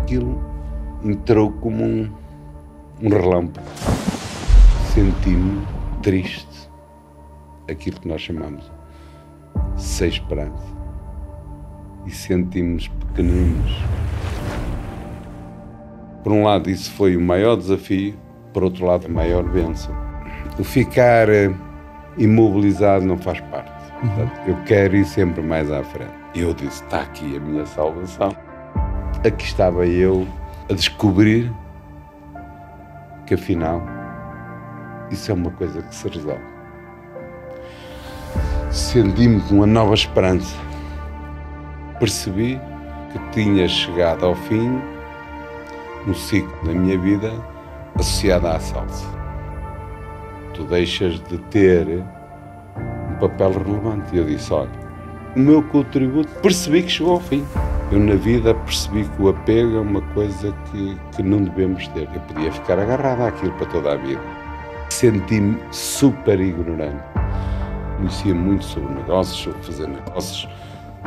aquilo entrou como um relâmpago. Senti-me triste, aquilo que nós chamamos sem esperança, e sentimos pequeninos. Por um lado, isso foi o maior desafio, por outro lado, a maior bênção. O ficar imobilizado não faz parte. Portanto, eu quero ir sempre mais à frente. E eu disse, está aqui a minha salvação. Aqui estava eu a descobrir que, afinal, isso é uma coisa que se resolve. Senti-me uma nova esperança. Percebi que tinha chegado ao fim um ciclo da minha vida associado à salsa. Tu deixas de ter um papel relevante. E eu disse, olha, o meu contributo, percebi que chegou ao fim. Eu na vida percebi que o apego é uma coisa que não devemos ter. Eu podia ficar agarrado àquilo para toda a vida. Senti-me super ignorante. Conhecia muito sobre negócios, sobre fazer negócios,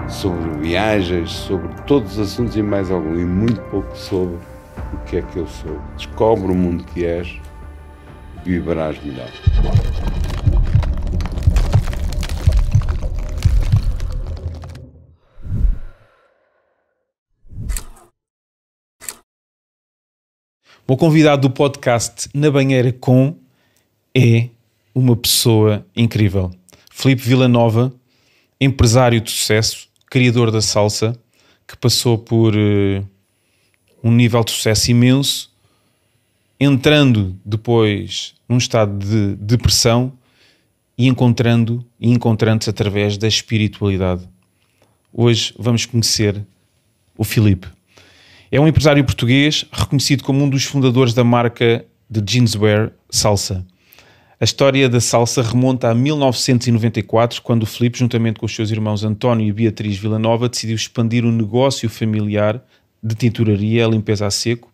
sobre viagens, sobre todos os assuntos e mais algum, e muito pouco sobre o que é que eu sou. Descobre o mundo que és, viverás melhor. O convidado do podcast Na Banheira Com é uma pessoa incrível. Filipe Villanova, empresário de sucesso, criador da salsa, que passou por um nível de sucesso imenso, entrando depois num estado de depressão e encontrando-se através da espiritualidade. Hoje vamos conhecer o Filipe. É um empresário português reconhecido como um dos fundadores da marca de jeanswear Salsa. A história da salsa remonta a 1994, quando o Filipe, juntamente com os seus irmãos António e Beatriz Villanova, decidiu expandir um negócio familiar de tinturaria e limpeza a seco,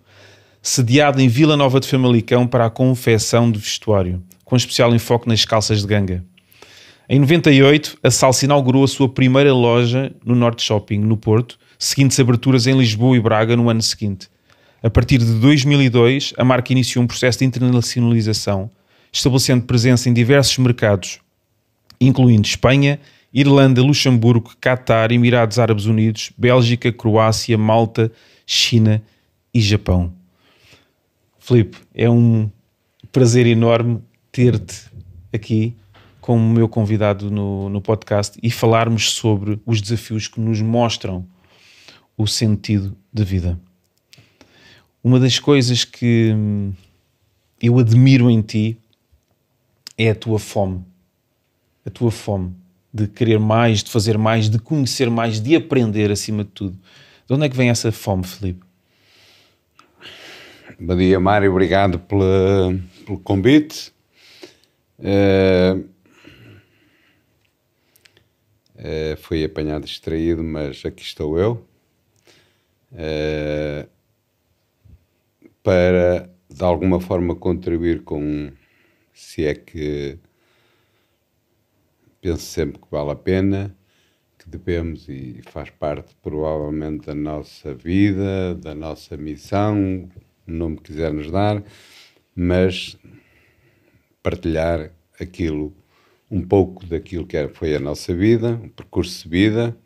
sediado em Vila Nova de Famalicão para a confecção de vestuário, com especial enfoque nas calças de ganga. Em 98, a Salsa inaugurou a sua primeira loja no Norte Shopping, no Porto, seguindo-se aberturas em Lisboa e Braga no ano seguinte. A partir de 2002, a marca iniciou um processo de internacionalização, estabelecendo presença em diversos mercados, incluindo Espanha, Irlanda, Luxemburgo, Catar, Emirados Árabes Unidos, Bélgica, Croácia, Malta, China e Japão. Filipe, é um prazer enorme ter-te aqui como meu convidado no podcast e falarmos sobre os desafios que nos mostram o sentido da vida. Uma das coisas que eu admiro em ti é a tua fome de querer mais, de fazer mais, de conhecer mais, de aprender acima de tudo. De onde é que vem essa fome, Filipe? Bom dia, Mário, obrigado pelo convite. Fui apanhado distraído, mas aqui estou eu. Para, de alguma forma, contribuir com, se é que penso sempre que vale a pena, que devemos e faz parte provavelmente da nossa vida, da nossa missão, o nome que quisermos dar, mas partilhar aquilo, um pouco daquilo que foi a nossa vida, o percurso de vida.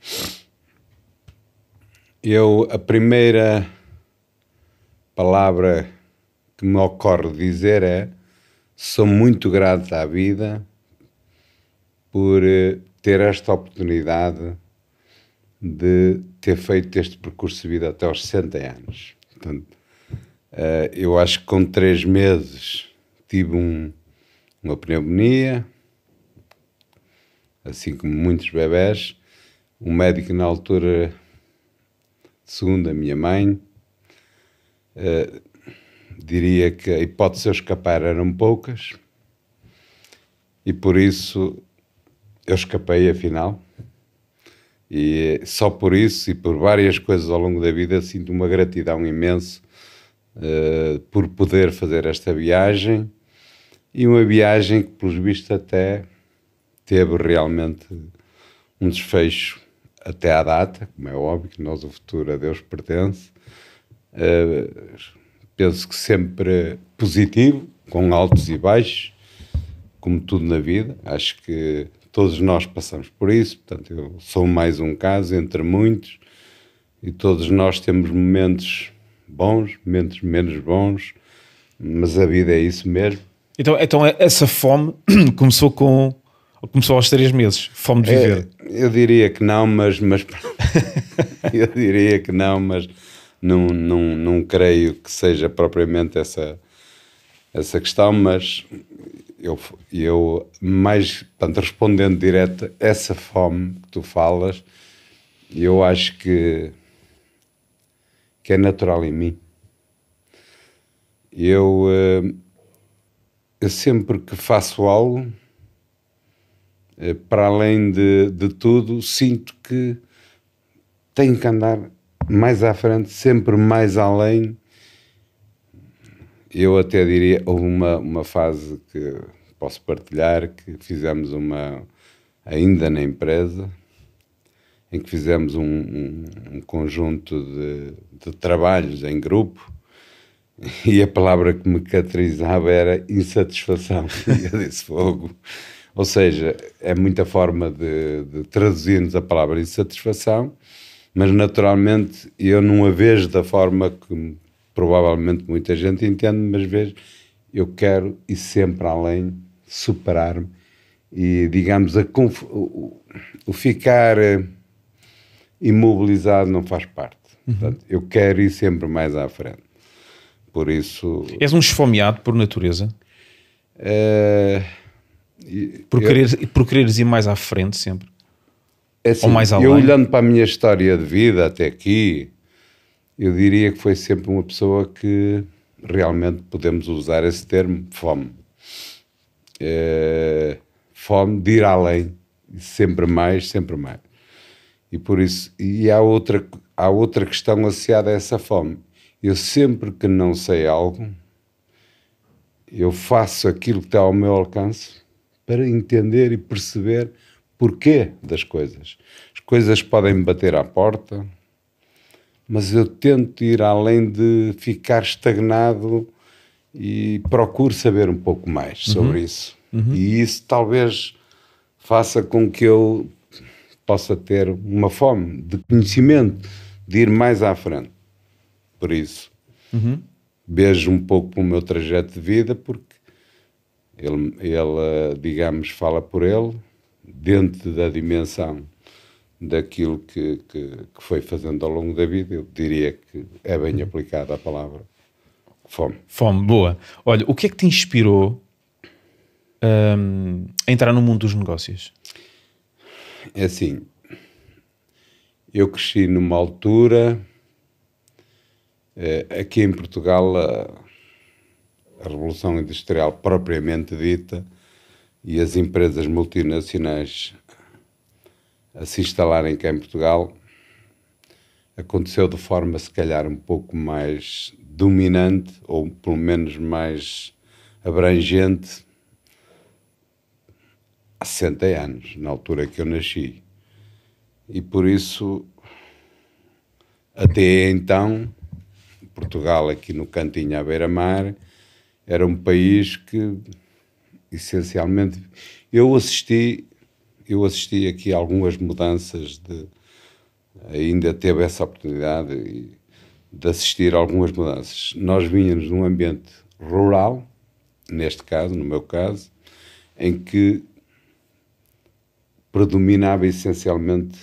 A primeira palavra que me ocorre dizer é: sou muito grato à vida por ter esta oportunidade de ter feito este percurso de vida até aos 60 anos. Portanto, eu acho que com 3 meses tive uma pneumonia, assim como muitos bebés. O médico na altura, segundo a minha mãe, diria que a hipótese de eu escapar eram poucas, e por isso eu escapei afinal, e só por isso e por várias coisas ao longo da vida sinto uma gratidão imensa por poder fazer esta viagem, e uma viagem que pelos vistos até teve realmente um desfecho até à data, como é óbvio que nós o futuro a Deus pertence, Penso que sempre positivo, com altos e baixos, como tudo na vida. Acho que todos nós passamos por isso, portanto eu sou mais um caso entre muitos, e todos nós temos momentos bons, momentos menos bons, mas a vida é isso mesmo. Então essa fome começou aos 3 meses, fome de viver. Eu diria que não, mas eu diria que não, mas não creio que seja propriamente essa questão, mas eu mais, portanto, respondendo direto, essa fome que tu falas, eu acho que é natural em mim. Eu sempre que faço algo, para além de tudo, sinto que tenho que andar mais à frente, sempre mais além. Eu até diria, houve uma fase que posso partilhar, que fizemos ainda na empresa, em que fizemos um conjunto de trabalhos em grupo, e a palavra que me caracterizava era insatisfação. E eu disse, fogo. Ou seja, é muita forma de traduzir-nos a palavra insatisfação, mas naturalmente eu não a vejo da forma que provavelmente muita gente entende, mas vejo, eu quero ir sempre além, superar-me, e digamos, o ficar imobilizado não faz parte. Portanto, eu quero ir sempre mais à frente. Por isso... És um esfomeado por natureza? Por quereres ir mais à frente sempre? É assim, ou mais além? Eu olhando para a minha história de vida até aqui, eu diria que foi sempre uma pessoa que realmente podemos usar esse termo, fome. Fome de ir além, sempre mais, sempre mais. E por isso, e há outra questão associada a essa fome. Eu sempre que não sei algo, eu faço aquilo que está ao meu alcance para entender e perceber porquê das coisas. As coisas podem me bater à porta, mas eu tento ir além de ficar estagnado e procuro saber um pouco mais sobre isso. E isso talvez faça com que eu possa ter uma fome de conhecimento, de ir mais à frente. Por isso, vejo um pouco o meu trajeto de vida, porque ele, digamos, fala por ele, dentro da dimensão daquilo que foi fazendo ao longo da vida. Eu diria que é bem aplicada a palavra fome. Fome, boa. Olha, o que é que te inspirou a entrar no mundo dos negócios? É assim, eu cresci numa altura, aqui em Portugal, a Revolução Industrial propriamente dita e as empresas multinacionais a se instalarem cá em Portugal, aconteceu de forma se calhar um pouco mais dominante, ou pelo menos mais abrangente, há 60 anos, na altura que eu nasci. E por isso, até então, Portugal, aqui no cantinho à beira-mar, era um país que, essencialmente, eu assisti aqui a algumas mudanças, ainda teve essa oportunidade de assistir a algumas mudanças. Nós vínhamos de um ambiente rural, neste caso, no meu caso, em que predominava essencialmente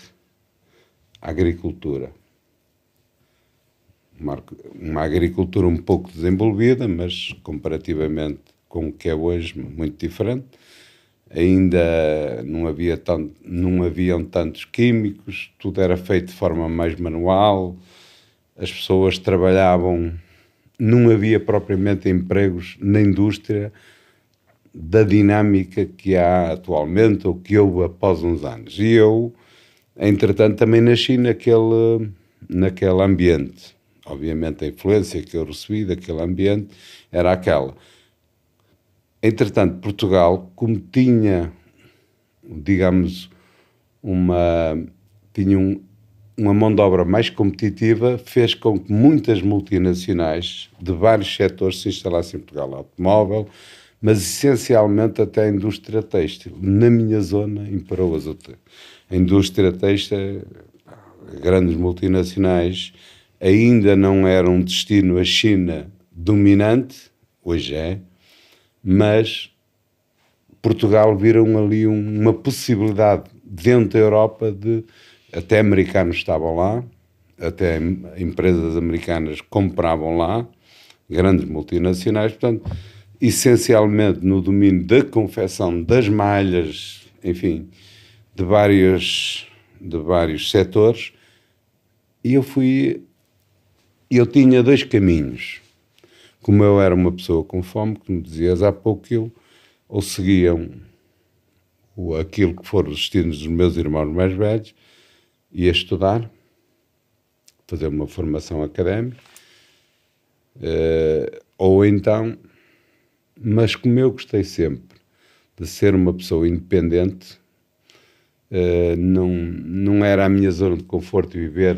a agricultura. Uma agricultura um pouco desenvolvida, mas comparativamente com o que é hoje, muito diferente. Ainda não haviam tantos químicos, tudo era feito de forma mais manual, as pessoas trabalhavam, não havia propriamente empregos na indústria da dinâmica que há atualmente, ou que houve após uns anos. E eu, entretanto, também nasci naquele ambiente. Obviamente a influência que eu recebi daquele ambiente era aquela. Entretanto, Portugal, como tinha, digamos, uma mão de obra mais competitiva fez com que muitas multinacionais de vários setores se instalassem em Portugal, automóvel, mas essencialmente até a indústria têxtil. Na minha zona imperou a indústria têxtil, grandes multinacionais, ainda não era um destino a China dominante, hoje é, mas Portugal viram ali uma possibilidade dentro da Europa de, até americanos estavam lá, até empresas americanas compravam lá, grandes multinacionais, portanto, essencialmente no domínio da confecção, das malhas, enfim, de vários setores, e eu tinha dois caminhos. Como eu era uma pessoa com fome, como dizias há pouco, eu ou seguiam aquilo que foram os destinos dos meus irmãos mais velhos, ia estudar, fazer uma formação académica, ou então, mas como eu gostei sempre de ser uma pessoa independente, não era a minha zona de conforto viver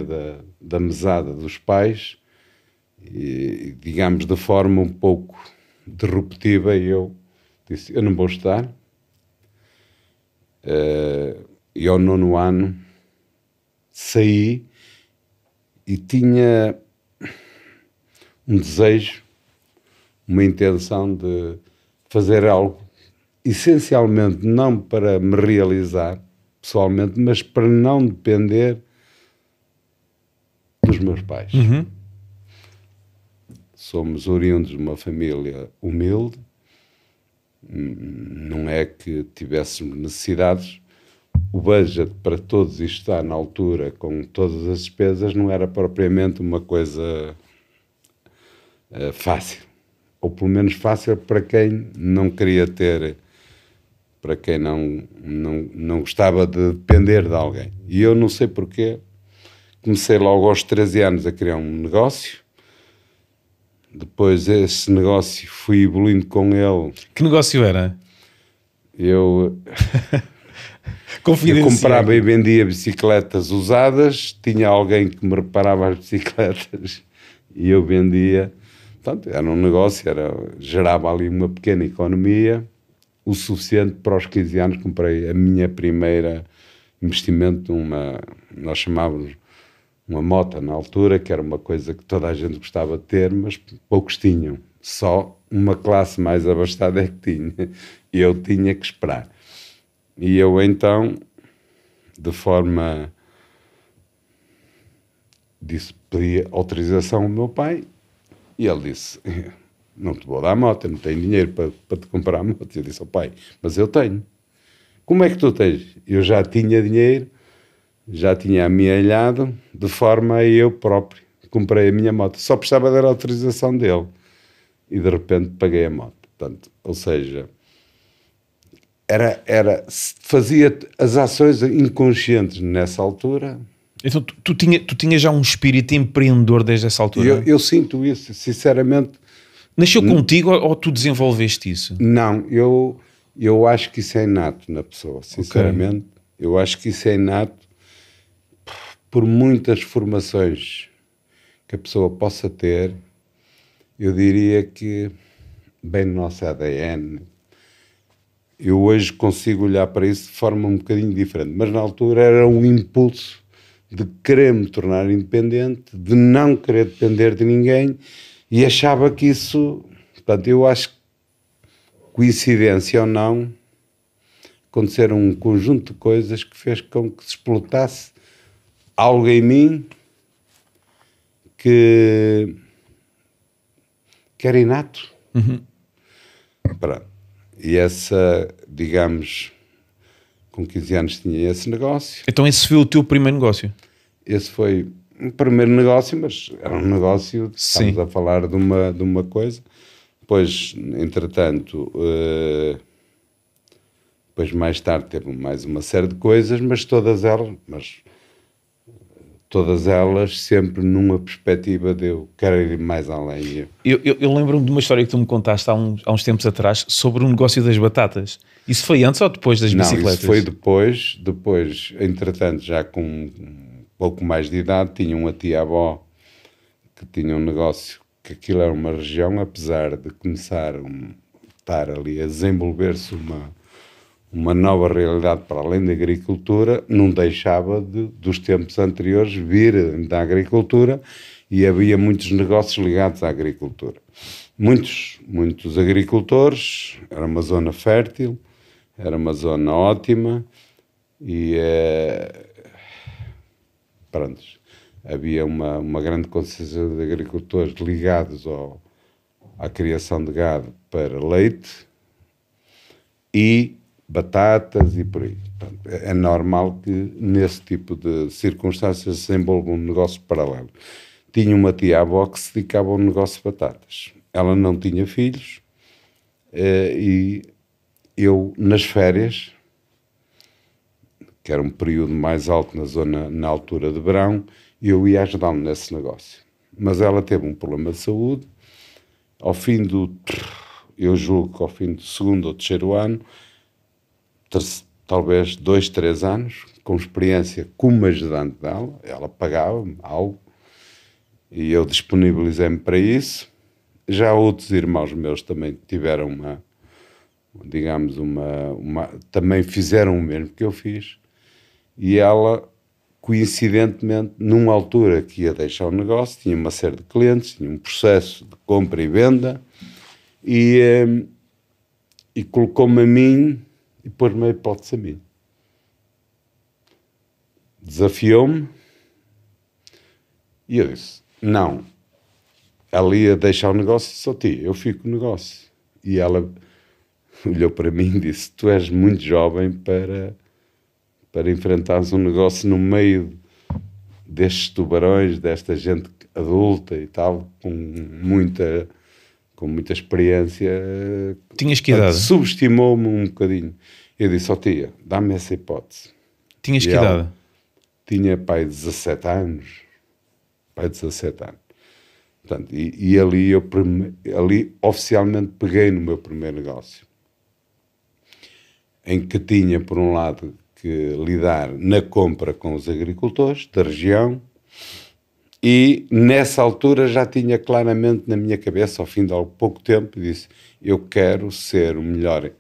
da mesada dos pais, e, digamos, de forma um pouco disruptiva, eu disse, eu não vou estudar. E ao 9º ano saí e tinha um desejo, uma intenção de fazer algo, essencialmente não para me realizar pessoalmente, mas para não depender dos meus pais. Uhum. Somos oriundos de uma família humilde, não é que tivéssemos necessidades. O budget para todos isto está na altura, com todas as despesas, não era propriamente uma coisa fácil, ou pelo menos fácil para quem não queria ter, para quem não gostava de depender de alguém. E eu não sei porquê, comecei logo aos 13 anos a criar um negócio. Depois esse negócio fui evoluindo com ele. Que negócio era? Eu comprava e vendia bicicletas usadas, tinha alguém que me reparava as bicicletas e eu vendia. Portanto, era um negócio, gerava ali uma pequena economia, o suficiente para os 15 anos comprei a minha primeira investimento nós chamávamos uma moto na altura, que era uma coisa que toda a gente gostava de ter, mas poucos tinham. Só uma classe mais abastada é que tinha. E eu tinha que esperar. E eu então, de forma... pedi autorização ao meu pai e ele disse, não te vou dar a moto, eu não tenho dinheiro para te comprar a moto. Eu disse ao pai, mas eu tenho. Como é que tu tens? Eu já tinha dinheiro, já tinha amealhado, de forma a eu próprio comprei a minha moto. Só precisava dar a autorização dele. E de repente paguei a moto. Portanto, ou seja, fazia as ações inconscientes nessa altura. Então tu tinhas já um espírito empreendedor desde essa altura? Eu sinto isso, sinceramente. Nasceu contigo ou tu desenvolveste isso? Não, eu acho que isso é inato na pessoa, sinceramente. Okay. Eu acho que isso é inato por muitas formações que a pessoa possa ter. Eu diria que, bem no nosso ADN, eu hoje consigo olhar para isso de forma um bocadinho diferente, mas na altura era um impulso de querer me tornar independente, de não querer depender de ninguém, e achava que isso, portanto, eu acho que, coincidência ou não, aconteceram um conjunto de coisas que fez com que se explotasse algo em mim que era inato. Uhum. E essa, digamos, com 15 anos tinha esse negócio. Então esse foi o teu primeiro negócio? Esse foi o primeiro negócio, mas era um negócio, estamos a falar de uma coisa. Depois, entretanto, depois mais tarde teve mais uma série de coisas, mas todas elas sempre numa perspectiva de eu quero ir mais além. Eu lembro-me de uma história que tu me contaste há uns tempos atrás sobre o negócio das batatas. Isso foi antes ou depois das bicicletas? Não, isso foi depois, entretanto, já com pouco mais de idade, tinha uma tia-avó que tinha um negócio, que aquilo era uma região, apesar de começar a estar ali a desenvolver-se uma nova realidade para além da agricultura, não deixava dos tempos anteriores vir da agricultura, e havia muitos negócios ligados à agricultura. Muitos agricultores, era uma zona fértil, era uma zona ótima, e pronto, havia uma grande concentração de agricultores ligados à criação de gado para leite e batatas e por aí. Portanto, é normal que nesse tipo de circunstâncias se desenvolva um negócio paralelo. Tinha uma tia-avó que se dedicava ao negócio de batatas. Ela não tinha filhos, e eu, nas férias, que era um período mais alto na altura de verão, eu ia ajudá-lo nesse negócio. Mas ela teve um problema de saúde. Eu julgo que ao fim do segundo ou terceiro ano, talvez 2, 3 anos, com experiência como ajudante dela, ela pagava-me algo, e eu disponibilizei-me para isso. Já outros irmãos meus também tiveram também fizeram o mesmo que eu fiz, e ela, coincidentemente, numa altura que ia deixar o negócio, tinha uma série de clientes, tinha um processo de compra e venda, e colocou-me a mim e pôs-me a hipótese a mim. Desafiou-me, e eu disse, não, ela ia deixar o negócio e disse, tia, eu fico no negócio. E ela olhou para mim e disse, tu és muito jovem para enfrentares um negócio no meio destes tubarões, desta gente adulta e tal, com muita experiência. Tinhas que idade? Subestimou-me um bocadinho. Eu disse, tia, dá-me essa hipótese. Tinhas que idade? Tinha, pai, 17 anos. Portanto, e ali oficialmente peguei no meu primeiro negócio, em que tinha, por um lado, que lidar na compra com os agricultores da região, e nessa altura já tinha claramente na minha cabeça, ao fim de pouco tempo, disse, eu quero ser o melhor,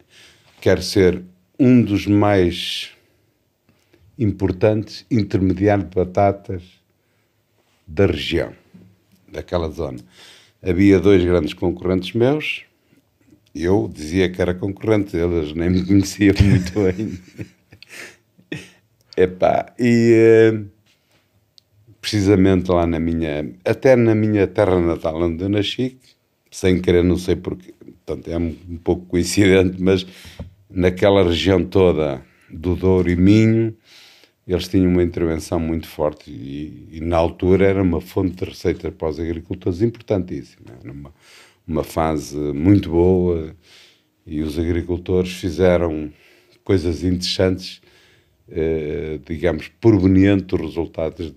quero ser um dos mais importantes intermediários de batatas da região, daquela zona. Havia 2 grandes concorrentes meus, eu dizia que era concorrente, eles nem me conheciam muito bem. Precisamente lá até na minha terra natal, onde eu nasci, sem querer, não sei porquê, portanto é um pouco coincidente, mas naquela região toda do Douro e Minho, eles tinham uma intervenção muito forte, e na altura era uma fonte de receitas para os agricultores importantíssima, era uma fase muito boa, e os agricultores fizeram coisas interessantes, digamos, proveniente dos resultados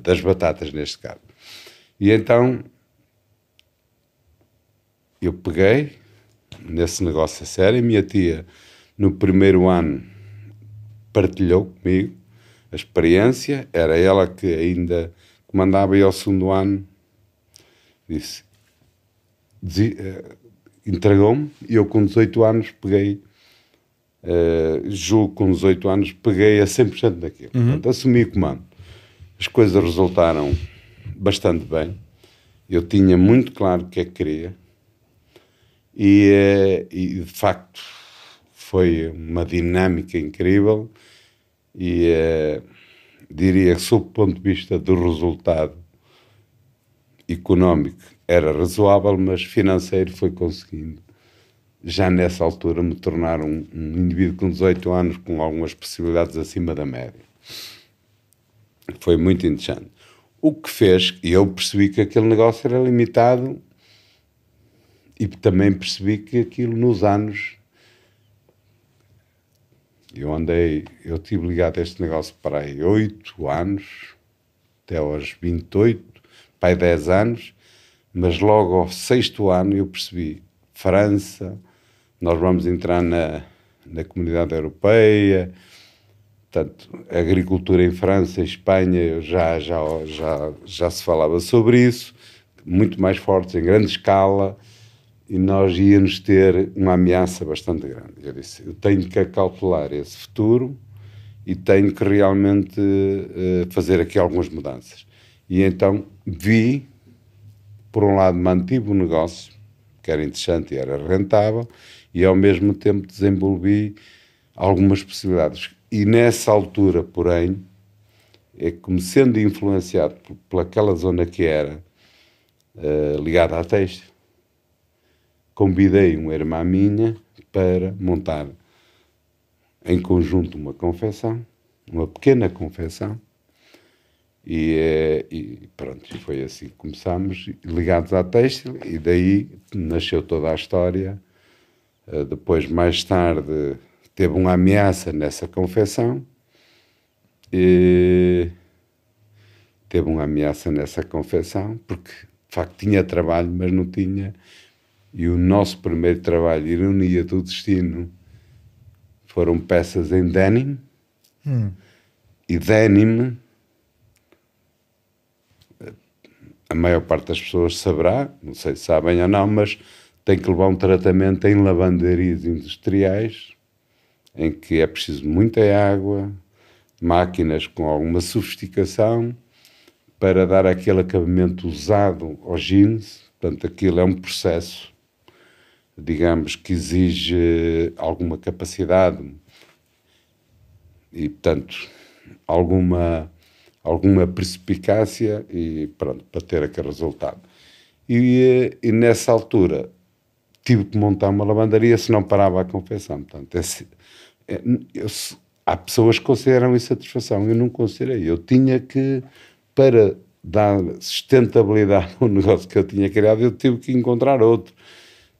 das batatas, neste caso. E então eu peguei nesse negócio a sério. A minha tia, no primeiro ano, partilhou comigo a experiência, era ela que ainda comandava, e ao segundo ano entregou-me, e eu com 18 anos peguei, julgo com 18 anos, peguei a 100% daquilo. Portanto, assumi o comando. As coisas resultaram bastante bem, eu tinha muito claro o que é que queria, e de facto foi uma dinâmica incrível, e diria que, sob o ponto de vista do resultado económico, era razoável, mas financeiro foi conseguindo, já nessa altura, me tornar um indivíduo com 18 anos com algumas possibilidades acima da média. Foi muito interessante. O que fez, e eu percebi que aquele negócio era limitado, e também percebi que aquilo nos anos... Eu tive ligado a este negócio para aí 8 anos, até aos 28, para aí 10 anos, mas logo ao 6º ano eu percebi, França, nós vamos entrar na Comunidade Europeia, Portanto, a agricultura em França e Espanha já se falava sobre isso, muito mais fortes, em grande escala, e nós íamos ter uma ameaça bastante grande. Eu disse, eu tenho que calcular esse futuro e tenho que realmente fazer aqui algumas mudanças. E então vi, por um lado, mantive o negócio, que era interessante e era rentável, e ao mesmo tempo desenvolvi algumas possibilidades. E nessa altura, porém, é como sendo influenciado pelaquela zona que era ligada à têxtil, convidei uma irmã minha para montar em conjunto uma confecção, uma pequena confecção, e pronto, foi assim que começámos, ligados à têxtil, e daí nasceu toda a história. Depois, mais tarde, teve uma ameaça nessa confecção, porque de facto tinha trabalho, mas não tinha, e o nosso primeiro trabalho, ironia do destino, foram peças em denim, e denim, a maior parte das pessoas saberá, não sei se sabem ou não, mas tem que levar um tratamento em lavanderias industriais, em que é preciso muita água, máquinas com alguma sofisticação, para dar aquele acabamento usado aos jeans. Portanto, aquilo é um processo, digamos, que exige alguma capacidade e, portanto, alguma perspicácia e pronto, para ter aquele resultado. E nessa altura tive que montar uma lavandaria, senão parava a confecção. Portanto, há pessoas que consideram insatisfação, eu não considerei. Eu tinha que, para dar sustentabilidade ao negócio que eu tinha criado, eu tive que encontrar outro.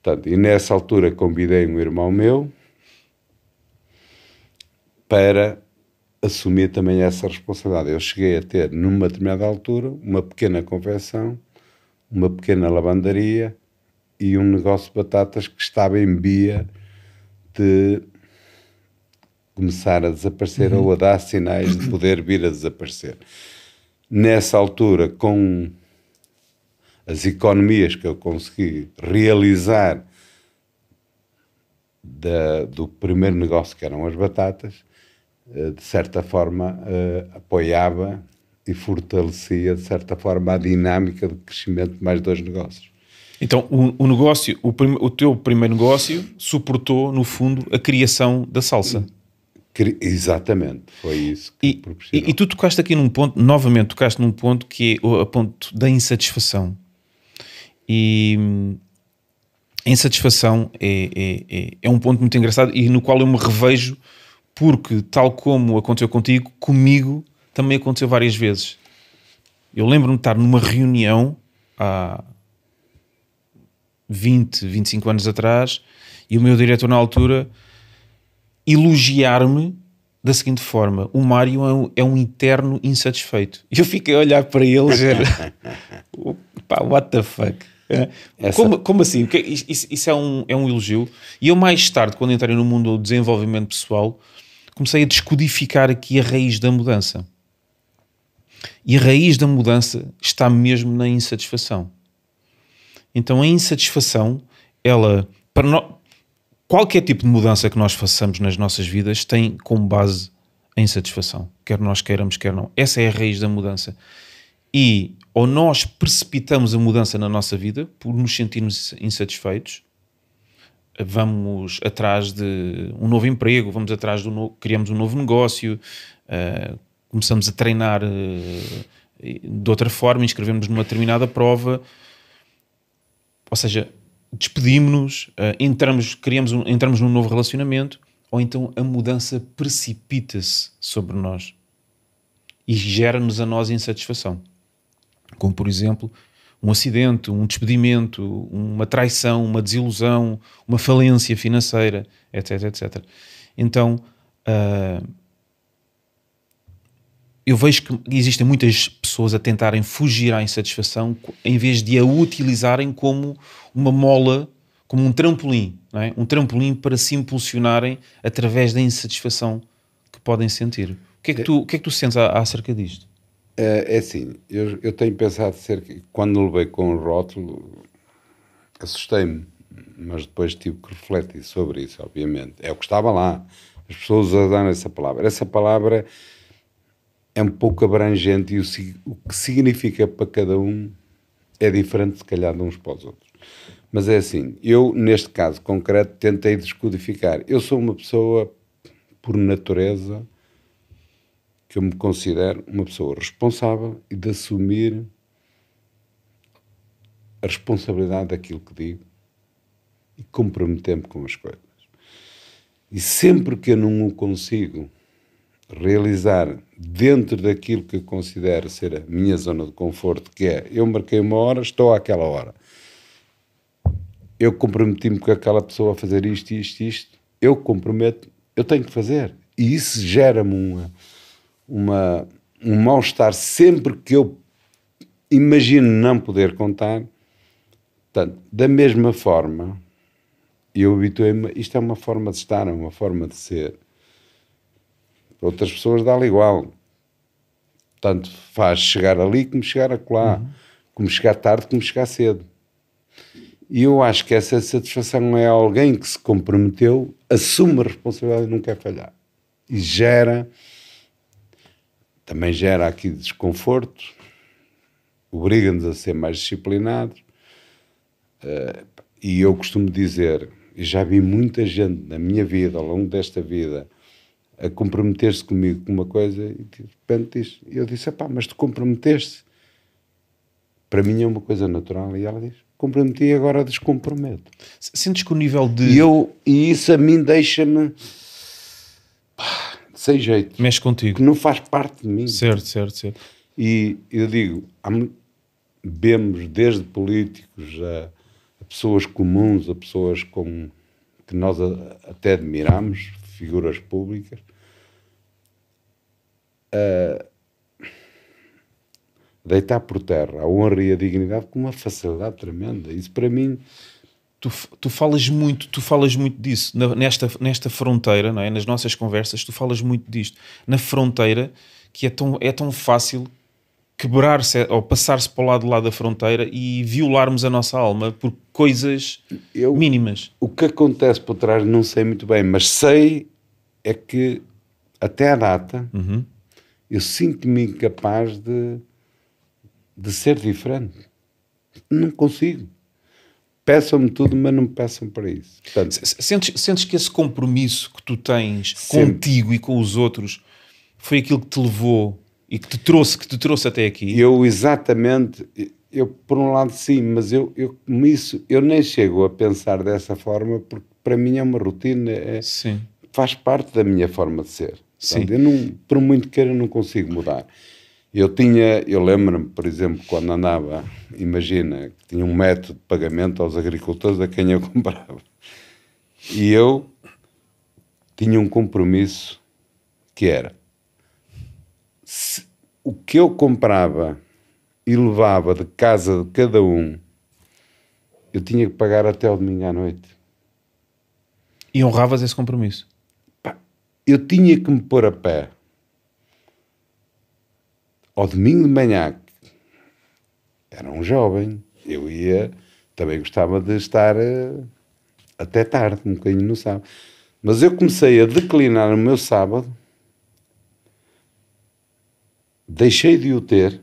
Portanto, e nessa altura convidei um irmão meu para assumir também essa responsabilidade. Eu cheguei a ter, numa determinada altura, uma pequena confecção, uma pequena lavandaria e um negócio de batatas que estava em via de começar a desaparecer ou a dar sinais de poder vir a desaparecer. Nessa altura, com as economias que eu consegui realizar do primeiro negócio, que eram as batatas, de certa forma apoiava e fortalecia, de certa forma, a dinâmica de crescimento de mais dois negócios. Então, o teu primeiro negócio suportou, no fundo, a criação da salsa. Exatamente, foi isso que proporcionou. E tu tocaste aqui num ponto, novamente tocaste num ponto que é o ponto da insatisfação. E a insatisfação é um ponto muito engraçado e no qual eu me revejo, porque tal como aconteceu contigo, comigo também aconteceu várias vezes. Eu lembro-me de estar numa reunião há 20, 25 anos atrás e o meu diretor na altura elogiar-me da seguinte forma: o Mário é um eterno insatisfeito. E eu fiquei a olhar para ele e dizer pá, what the fuck? Como assim? Isso é um elogio? E eu mais tarde, quando entrei no mundo do desenvolvimento pessoal, comecei a descodificar aqui a raiz da mudança. E a raiz da mudança está mesmo na insatisfação. Então a insatisfação, ela, qualquer tipo de mudança que nós façamos nas nossas vidas tem como base a insatisfação. Quer nós queiramos, quer não. Essa é a raiz da mudança. E ou nós precipitamos a mudança na nossa vida por nos sentirmos insatisfeitos, vamos atrás de um novo emprego, vamos atrás criamos um novo negócio, começamos a treinar de outra forma, inscrevemos-nos numa determinada prova, ou seja, despedimos-nos, entramos num novo relacionamento, ou então a mudança precipita-se sobre nós e gera-nos a nós insatisfação. Como, por exemplo, um acidente, um despedimento, uma traição, uma desilusão, uma falência financeira, etc, etc. Então, eu vejo que existem muitas pessoas a tentarem fugir à insatisfação em vez de a utilizarem como uma mola, como um trampolim, não é? Um trampolim para se impulsionarem através da insatisfação podem sentir. O que é que tu sentes acerca disto? É assim, eu tenho pensado quando levei com o rótulo, assustei-me, mas depois tive que refletir sobre isso, obviamente. É o que estava lá. As pessoas usaram essa palavra. Essa palavra é um pouco abrangente e o que significa para cada um é diferente, se calhar, de uns para os outros. Mas é assim, eu, neste caso concreto, tentei descodificar. Eu sou uma pessoa, por natureza, que eu me considero uma pessoa responsável e de assumir a responsabilidade daquilo que digo e comprometer-me com as coisas. E sempre que eu não o consigo realizar dentro daquilo que eu considero ser a minha zona de conforto, que é, eu marquei uma hora, estou àquela hora. Eu comprometi-me com aquela pessoa a fazer isto, eu comprometo, eu tenho que fazer. E isso gera-me um mal-estar sempre que eu imagino não poder contar. Portanto, da mesma forma, eu habituei-me, isto é uma forma de estar, é uma forma de ser. Para outras pessoas dá-lhe igual. Tanto faz chegar ali como chegar acolá, como chegar tarde como chegar cedo. E eu acho que essa satisfação é alguém que se comprometeu, assume a responsabilidade e não quer falhar. E também gera aqui desconforto, obriga-nos a ser mais disciplinados. E eu costumo dizer, e já vi muita gente na minha vida, ao longo desta vida, a comprometer-se comigo com uma coisa e de repente eu disse, mas tu comprometeste? Para mim é uma coisa natural. E ela diz, comprometi e agora descomprometo. Sentes que o nível de... E isso a mim deixa-me sem jeito. Mexe contigo. Que não faz parte de mim. Certo. E eu digo, vemos desde políticos a pessoas comuns, a pessoas que nós até admiramos, figuras públicas, deitar por terra a honra e a dignidade com uma facilidade tremenda. Isso para mim... Tu falas muito disso nesta fronteira, não é? Nas nossas conversas, tu falas muito disto. Na fronteira, que é tão fácil quebrar-se ou passar-se para o lado da fronteira e violarmos a nossa alma por coisas mínimas. O que acontece por trás não sei muito bem, mas sei é que até à data eu sinto-me incapaz de ser diferente. Não consigo. Peçam-me tudo, mas não me peçam para isso. Portanto, sentes que esse compromisso que tu tens contigo e com os outros foi aquilo que te levou e que te trouxe até aqui? Exatamente, por um lado sim, mas eu nem chego a pensar dessa forma, porque para mim é uma rotina, faz parte da minha forma de ser. Portanto, eu não, por muito que eu não consigo mudar. Eu lembro-me, por exemplo, quando andava, imagina, que tinha um método de pagamento aos agricultores a quem eu comprava. E eu tinha um compromisso que era, o que eu comprava e levava de casa de cada um, eu tinha que pagar até ao domingo à noite. E honravas esse compromisso? Eu tinha que me pôr a pé ao domingo de manhã. Era um jovem, eu também gostava de estar até tarde, um bocadinho no sábado. Mas eu comecei a declinar o meu sábado, deixei de o ter.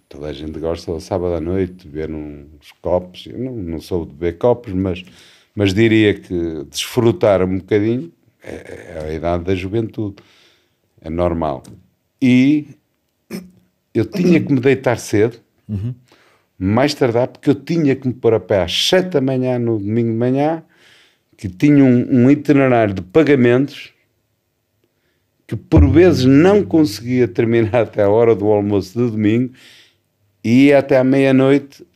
Toda a gente gosta do sábado à noite de beber uns copos. Eu não sou de beber copos, mas diria que desfrutar um bocadinho é a idade da juventude. É normal. E eu tinha que me deitar cedo, mais tardar, porque eu tinha que me pôr a pé às 7 da manhã no domingo de manhã, que tinha um itinerário de pagamentos que por vezes não conseguia terminar até a hora do almoço de domingo e ia até à meia-noite.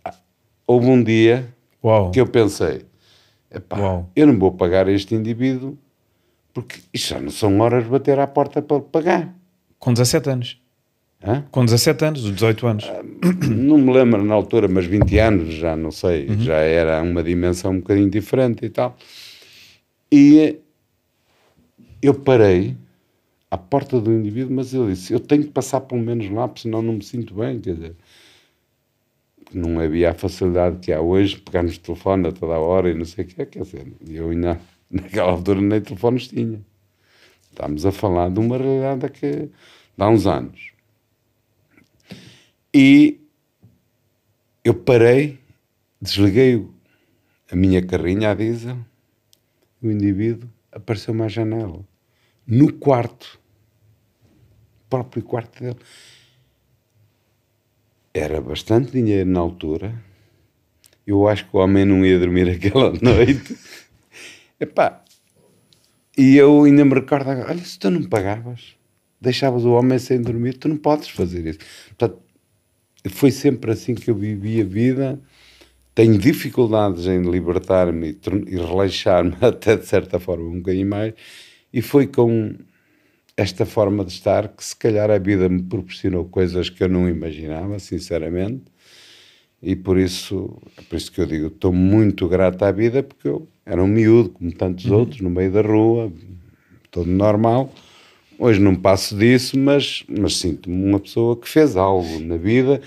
Houve um dia que eu pensei, eu não vou pagar este indivíduo porque isto já não são horas de bater à porta para pagar. Com 17 anos. Hã? Com 17 anos, 18 anos. Não me lembro na altura, mas 20 anos, já não sei. Já era uma dimensão um bocadinho diferente e tal. E eu parei à porta do indivíduo, mas eu disse, eu tenho que passar pelo menos lá, porque senão não me sinto bem, quer dizer, não havia a facilidade que há hoje, pegar nos telefones a toda a hora e não sei o que, quer dizer, eu ainda, naquela altura nem telefones tinha. Estamos a falar de uma realidade que há uns anos. E eu parei, desliguei a minha carrinha a diesel, o indivíduo apareceu-me à janela, no quarto, próprio quarto dele. Era bastante dinheiro na altura. Eu acho que o homem não ia dormir aquela noite. Epá, e eu ainda me recordo agora, olha, se tu não pagavas, deixavas o homem sem dormir, tu não podes fazer isso. Portanto, foi sempre assim que eu vivi a vida. Tenho dificuldades em libertar-me e relaxar-me até de certa forma um bocadinho mais, e foi com esta forma de estar que se calhar a vida me proporcionou coisas que eu não imaginava, sinceramente, e por isso que eu digo, estou muito grato à vida, porque eu era um miúdo, como tantos outros, no meio da rua, todo normal. Hoje não passo disso, mas sinto-me uma pessoa que fez algo na vida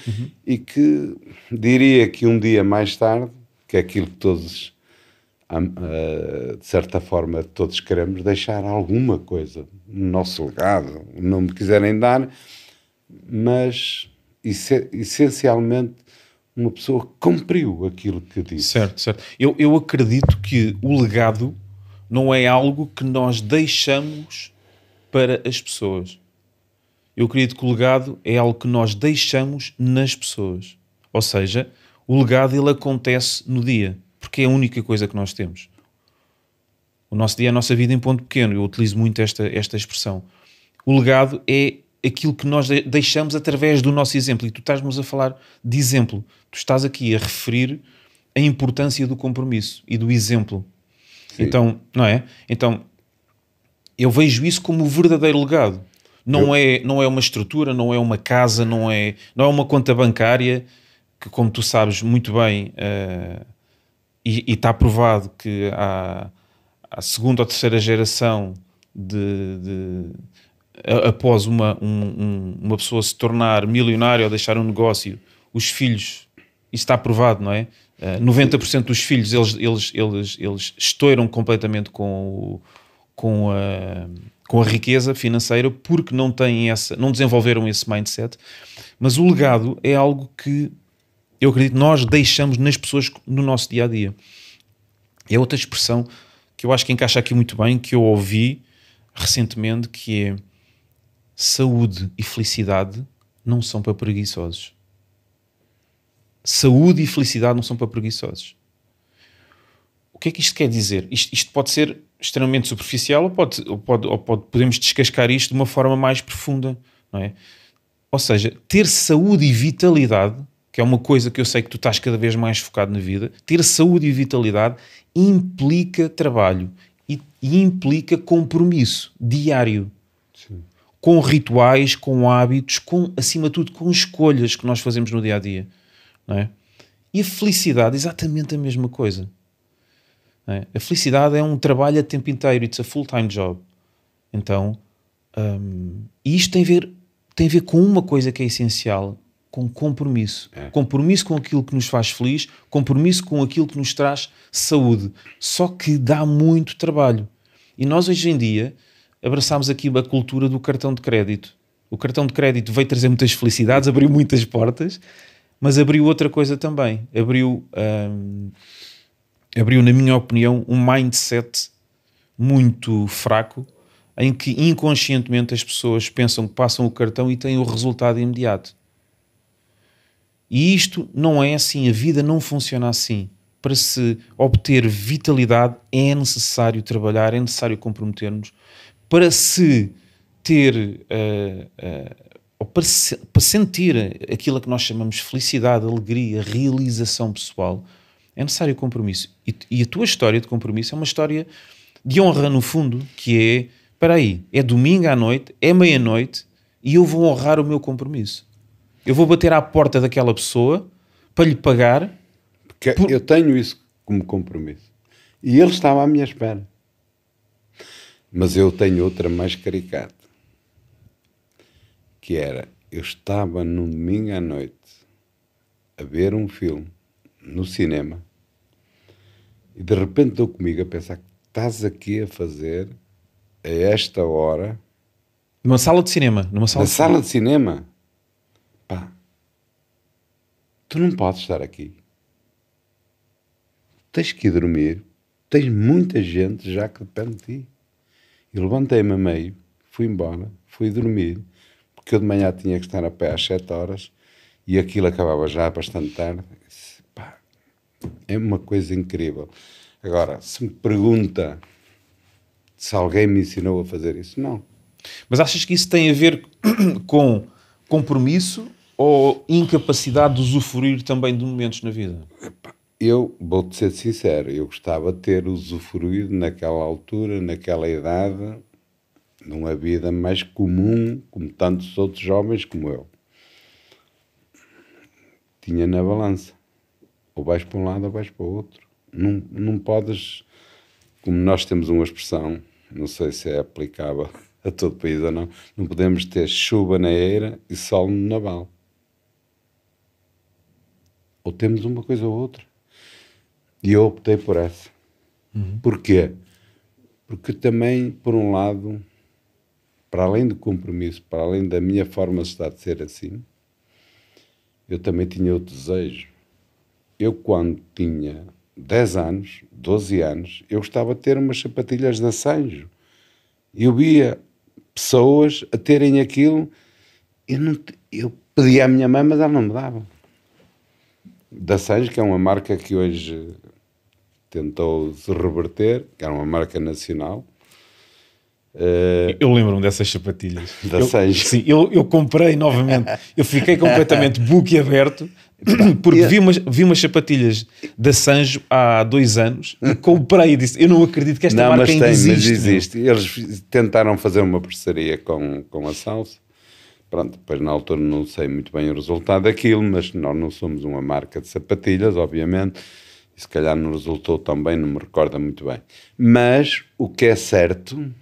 e que diria que um dia mais tarde, que é aquilo que todos, de certa forma, todos queremos, deixar alguma coisa no nosso legado, não me quiserem dar, mas essencialmente uma pessoa que cumpriu aquilo que disse. Certo, certo. Eu acredito que o legado não é algo que nós deixamos para as pessoas. Eu acredito que o legado é algo que nós deixamos nas pessoas. Ou seja, o legado ele acontece no dia, porque é a única coisa que nós temos. O nosso dia é a nossa vida em ponto pequeno. Eu utilizo muito esta expressão. O legado é aquilo que nós deixamos através do nosso exemplo. E tu estás-nos a falar de exemplo. Tu estás aqui a referir a importância do compromisso e do exemplo. Sim. Então, não é? Então, eu vejo isso como o verdadeiro legado. Não é uma estrutura, não é uma casa, não é uma conta bancária, que, como tu sabes muito bem, e está provado que a segunda ou terceira geração após uma pessoa se tornar milionária ou deixar um negócio, os filhos, isso está provado, não é? 90% dos filhos eles estouram completamente com a riqueza financeira porque não desenvolveram esse mindset. Mas o legado é algo que eu acredito que nós deixamos nas pessoas no nosso dia-a-dia. É outra expressão que eu acho que encaixa aqui muito bem, que eu ouvi recentemente, que é: saúde e felicidade não são para preguiçosos. Saúde e felicidade não são para preguiçosos. O que é que isto quer dizer? Isto pode ser extremamente superficial ou podemos descascar isto de uma forma mais profunda, não é? Ou seja, ter saúde e vitalidade, que é uma coisa que eu sei que tu estás cada vez mais focado na vida, ter saúde e vitalidade implica trabalho e implica compromisso diário. Sim. Com rituais, com hábitos, acima de tudo, com escolhas que nós fazemos no dia-a-dia. Não é? E a felicidade é exatamente a mesma coisa. Não é? A felicidade é um trabalho a tempo inteiro. It's a full-time job. Então, e isto tem a ver com uma coisa que é essencial, com compromisso. Compromisso com aquilo que nos faz feliz, compromisso com aquilo que nos traz saúde. Só que dá muito trabalho. E nós hoje em dia abraçámos aqui a cultura do cartão de crédito. O cartão de crédito veio trazer muitas felicidades, abriu muitas portas, mas abriu outra coisa também. Abriu, na minha opinião, um mindset muito fraco, em que inconscientemente as pessoas pensam que passam o cartão e têm o resultado imediato. E isto não é assim, a vida não funciona assim. Para se obter vitalidade é necessário trabalhar, é necessário comprometer-nos. Para se ter, ou para sentir aquilo que nós chamamos de felicidade, alegria, realização pessoal, é necessário compromisso. E a tua história de compromisso é uma história de honra, no fundo, que é, espera aí, é domingo à noite, é meia-noite, e eu vou honrar o meu compromisso. Eu vou bater à porta daquela pessoa para lhe pagar. Porque eu tenho isso como compromisso. E ele estava à minha espera. Mas eu tenho outra mais caricata, que era, eu estava num domingo à noite a ver um filme no cinema e de repente estou comigo a pensar, que estás aqui a fazer a esta hora Numa sala de cinema. na sala de cinema? Pá, tu não podes estar aqui. Tens que ir dormir. Tens muita gente já que depende de ti. E levantei-me a meio, fui embora, fui dormir, porque eu de manhã tinha que estar a pé às 7 horas e aquilo acabava já bastante tarde. Disse, pá, é uma coisa incrível. Agora, se me pergunta se alguém me ensinou a fazer isso, não. Mas achas que isso tem a ver com compromisso ou incapacidade de usufruir também de momentos na vida? Eu vou-te ser sincero, eu gostava de ter usufruído naquela altura, naquela idade, numa vida mais comum, como tantos outros jovens como eu. Tinha na balança. Ou vais para um lado ou vais para o outro. Não podes, como nós temos uma expressão, não sei se é aplicável a todo o país ou não, não podemos ter chuva na eira e sol no naval. Ou temos uma coisa ou outra. E eu optei por essa. Porquê? Porque também, por um lado, para além do compromisso, para além da minha forma de estar de ser assim, eu também tinha outro desejo. Eu, quando tinha 10 anos, 12 anos, eu gostava de ter umas sapatilhas da Sanjo. Eu via pessoas a terem aquilo, eu pedia à minha mãe, mas ela não me dava. Da Sanjo, que é uma marca que hoje tentou se reverter, que era uma marca nacional. Eu lembro-me dessas sapatilhas. Da Sanjo. Sim, eu comprei novamente. Eu fiquei completamente boquiaberto porque vi umas sapatilhas da Sanjo há 2 anos e comprei e disse, eu não acredito que esta marca ainda existe. Mas existe. Eles tentaram fazer uma parceria com a Salsa. Pronto, depois na altura não sei muito bem o resultado daquilo, mas nós não somos uma marca de sapatilhas, obviamente, e se calhar não resultou tão bem, não me recordo muito bem. Mas o que é certo,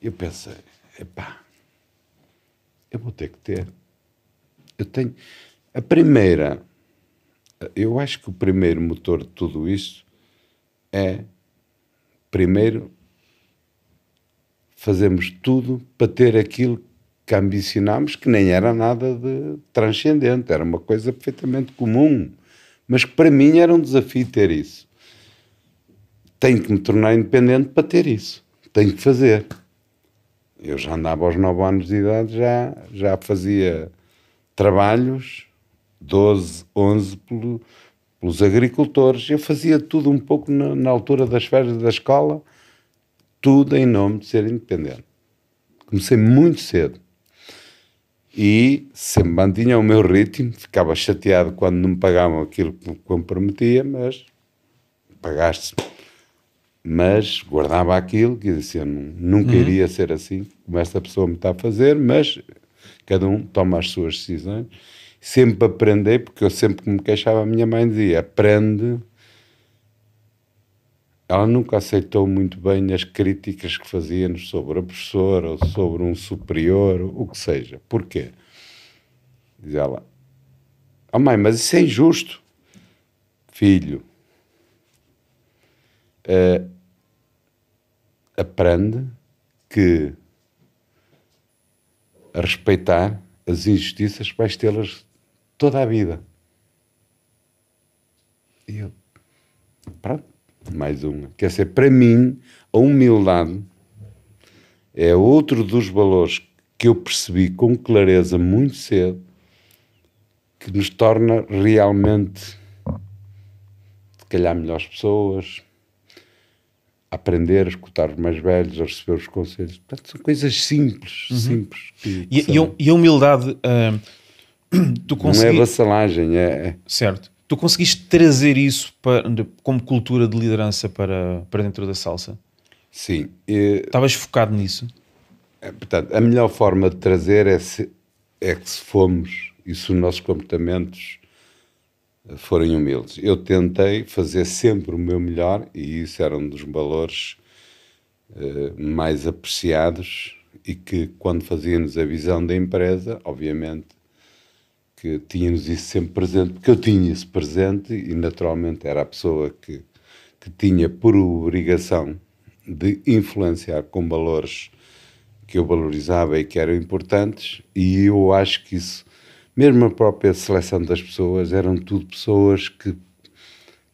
eu pensei, epá, eu vou ter que ter. Eu tenho, a primeira, eu acho que o primeiro motor de tudo isso é, primeiro, fazemos tudo para ter aquilo que ambicionámos, que nem era nada de transcendente, era uma coisa perfeitamente comum, mas que para mim era um desafio ter isso. Tenho que me tornar independente para ter isso, tenho que fazer. Eu já andava aos 9 anos de idade, já fazia trabalhos, 12, 11, pelos agricultores, eu fazia tudo um pouco na altura das férias da escola, tudo em nome de ser independente. Comecei muito cedo e sempre mantinha o meu ritmo, ficava chateado quando não me pagavam aquilo que me prometia, mas pagaste. Mas guardava aquilo que dizia, nunca iria ser assim como esta pessoa me está a fazer, mas cada um toma as suas decisões. Sempre aprender, porque eu sempre que me queixava, a minha mãe dizia, aprende. Ela nunca aceitou muito bem as críticas que fazíamos sobre a professora ou sobre um superior, o que seja. Porquê? Diz ela, oh mãe, mas isso é injusto. Filho, aprende que a respeitar as injustiças vais tê-las toda a vida. E eu, pronto. Mais uma. Quer dizer, para mim, a humildade é outro dos valores que eu percebi com clareza muito cedo, que nos torna realmente, se calhar, melhores pessoas, a aprender, a escutar os mais velhos, a receber os conselhos. Portanto, são coisas simples, simples. E a humildade, tu não é vassalagem, Certo. Tu conseguiste trazer isso como cultura de liderança para dentro da salsa? Sim. Estavas focado nisso? Portanto, a melhor forma de trazer é que se fomos e se os nossos comportamentos forem humildes. Eu tentei fazer sempre o meu melhor e isso era um dos valores mais apreciados e que, quando fazíamos a visão da empresa, obviamente, que tínhamos isso sempre presente, porque eu tinha isso presente e, naturalmente, era a pessoa que tinha por obrigação de influenciar com valores que eu valorizava e que eram importantes, e eu acho que isso, mesmo a própria seleção das pessoas, eram tudo pessoas que,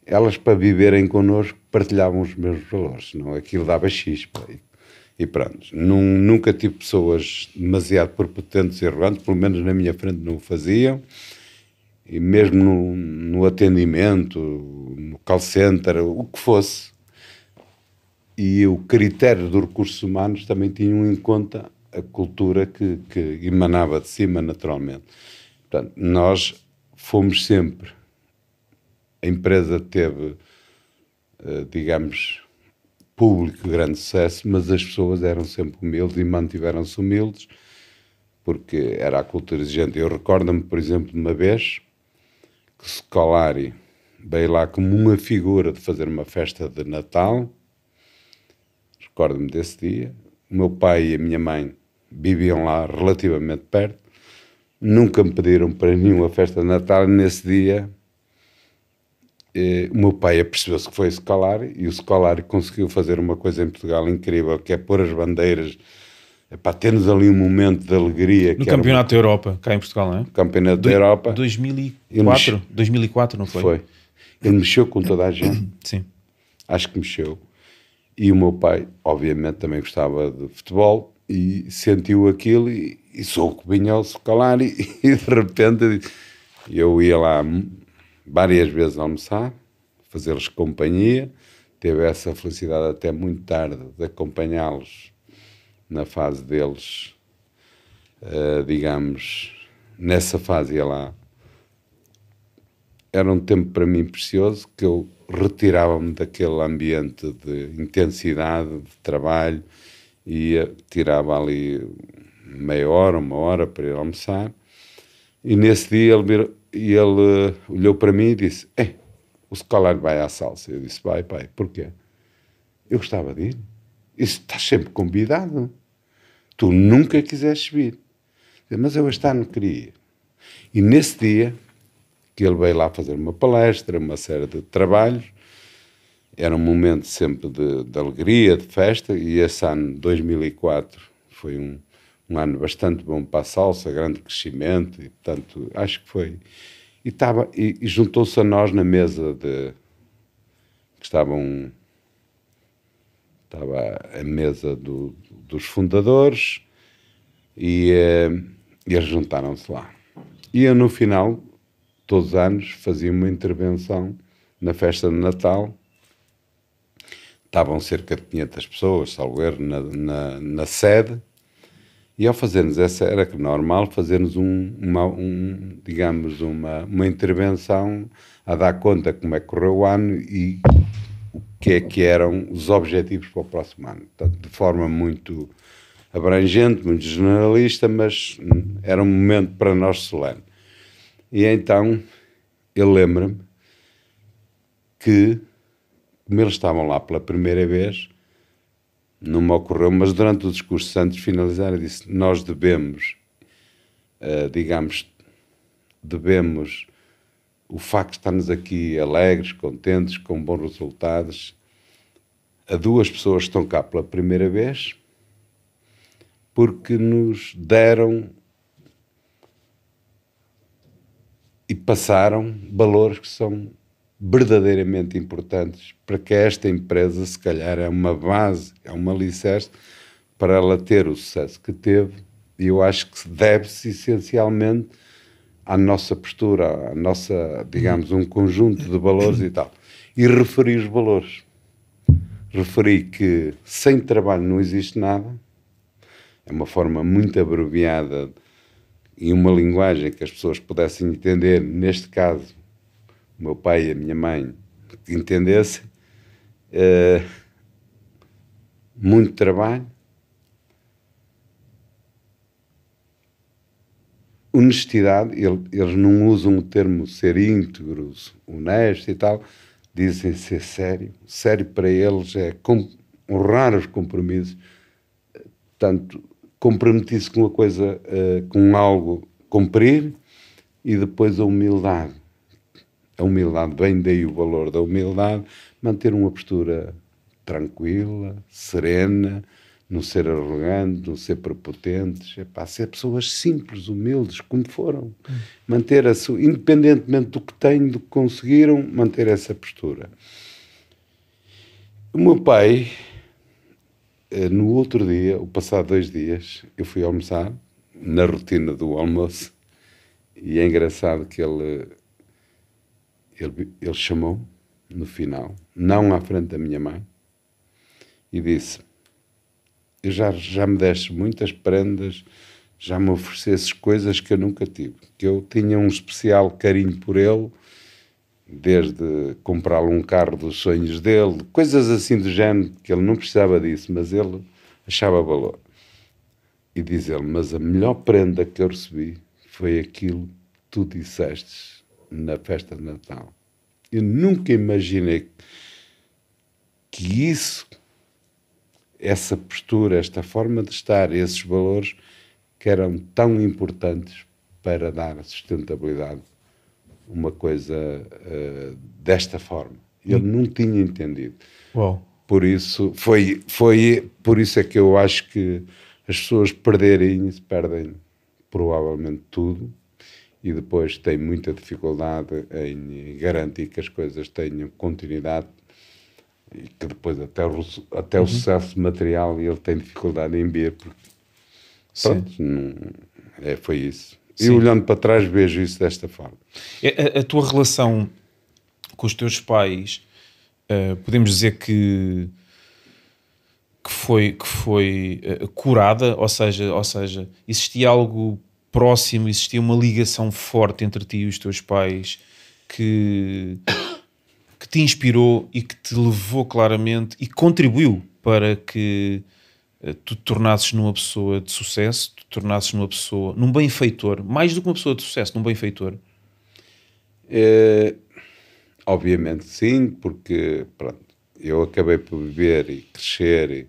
elas para viverem connosco, partilhavam os mesmos valores, não? Aquilo dava chispa e pronto. Nunca tive pessoas demasiado prepotentes e arrogantes, pelo menos na minha frente não o faziam, e mesmo no atendimento, no call center, o que fosse. E o critério dos recursos humanos também tinham em conta a cultura que emanava de cima, naturalmente. Portanto, nós fomos sempre... A empresa teve, digamos, público de grande sucesso, mas as pessoas eram sempre humildes e mantiveram-se humildes, porque era a cultura exigente. Eu recordo-me, por exemplo, de uma vez que o Scolari veio lá como uma figura de fazer uma festa de Natal. Recordo-me desse dia. O meu pai e a minha mãe viviam lá relativamente perto. Nunca me pediram para nenhuma festa de Natal. E nesse dia, o meu pai apercebeu-se que foi o Scolari, e o Scolari conseguiu fazer uma coisa em Portugal incrível, que é pôr as bandeiras, para termos ali um momento de alegria. No Campeonato da Europa, cá em Portugal, não é? Campeonato da Europa. 2004, não foi? Foi. Ele mexeu com toda a gente. Sim. Acho que mexeu. E o meu pai, obviamente, também gostava de futebol e sentiu aquilo e soube que vinha o Scolari e de repente eu ia lá várias vezes almoçar, fazer-lhes companhia. Teve essa felicidade até muito tarde de acompanhá-los na fase deles, digamos, nessa fase ia lá. Era um tempo para mim precioso, que eu retirava-me daquele ambiente de intensidade, de trabalho, e tirava ali meia hora, uma hora para ir almoçar. E nesse dia ele olhou para mim e disse: o Scolari vai à salsa. Eu disse: vai, pai, porquê? Eu gostava de ir. Isso, estás sempre convidado. Tu nunca quiseste vir. Mas eu este ano queria ir. E nesse dia, que ele veio lá fazer uma palestra, uma série de trabalhos, era um momento sempre de alegria, de festa, e esse ano, 2004, foi um ano bastante bom para a salsa, grande crescimento, e portanto, acho que foi. E juntou-se a nós na mesa que estava a mesa dos fundadores, e eles juntaram-se lá. E eu, no final, todos os anos, fazia uma intervenção na festa de Natal. Estavam cerca de 500 pessoas, salvo erro, na sede, e ao fazermos essa, era normal fazermos digamos, uma intervenção a dar conta como é que correu o ano e o que eram os objetivos para o próximo ano. Portanto, de forma muito abrangente, muito generalista, mas era um momento para nós solene. E então, eu lembro-me que, como eles estavam lá pela primeira vez, não me ocorreu, mas durante o discurso, antes de finalizar, eu disse: nós devemos, devemos o facto de estarmos aqui alegres, contentes, com bons resultados, a duas pessoas que estão cá pela primeira vez, porque nos deram e passaram valores que são verdadeiramente importantes para que esta empresa, se calhar, é uma base, é uma alicerce para ela ter o sucesso que teve, e eu acho que deve-se essencialmente à nossa postura, à nossa, digamos, um conjunto de valores e tal. E referi os valores. Referi que sem trabalho não existe nada, é uma forma muito abreviada e uma linguagem que as pessoas pudessem entender, neste caso, o meu pai e a minha mãe, que entendessem. Muito trabalho, honestidade. Eles não usam o termo ser íntegros, honesto e tal, dizem ser sério. Sério para eles é honrar os compromissos. Portanto, comprometi-se com a coisa, com algo, cumprir, e depois a humildade. A humildade, bem daí o valor da humildade, manter uma postura tranquila, serena, não ser arrogante, não ser prepotentes, ser pessoas simples, humildes, como foram. Manter a sua, independentemente do que têm, do que conseguiram, manter essa postura. O meu pai, no outro dia, o passado 2 dias, eu fui almoçar, na rotina do almoço, e é engraçado que ele chamou no final, não à frente da minha mãe, e disse: já me deste muitas prendas, já me oferecesses coisas que eu nunca tive, que eu tinha um especial carinho por ele, desde comprar-lhe um carro dos sonhos dele, coisas assim do género, que ele não precisava disso, mas ele achava valor. E diz ele: mas a melhor prenda que eu recebi foi aquilo que tu disseste na festa de Natal. Eu nunca imaginei que isso, essa postura, esta forma de estar, esses valores, que eram tão importantes para dar sustentabilidade a uma coisa desta forma. Ele não tinha entendido. Uau. Por isso, por isso é que eu acho que as pessoas perdem provavelmente tudo, e depois têm muita dificuldade em garantir que as coisas tenham continuidade, e que depois até o sucesso material ele tem dificuldade em ver, porque pronto, foi isso. Sim. E olhando para trás vejo isso desta forma. A tua relação com os teus pais, podemos dizer que foi curada, ou seja, existia algo próximo, existia uma ligação forte entre ti e os teus pais que te inspirou e que te levou claramente e contribuiu para que tu te tornasses numa pessoa de sucesso, tu te tornasses num benfeitor, mais do que uma pessoa de sucesso, num benfeitor? Obviamente sim, porque pronto, eu acabei por viver e crescer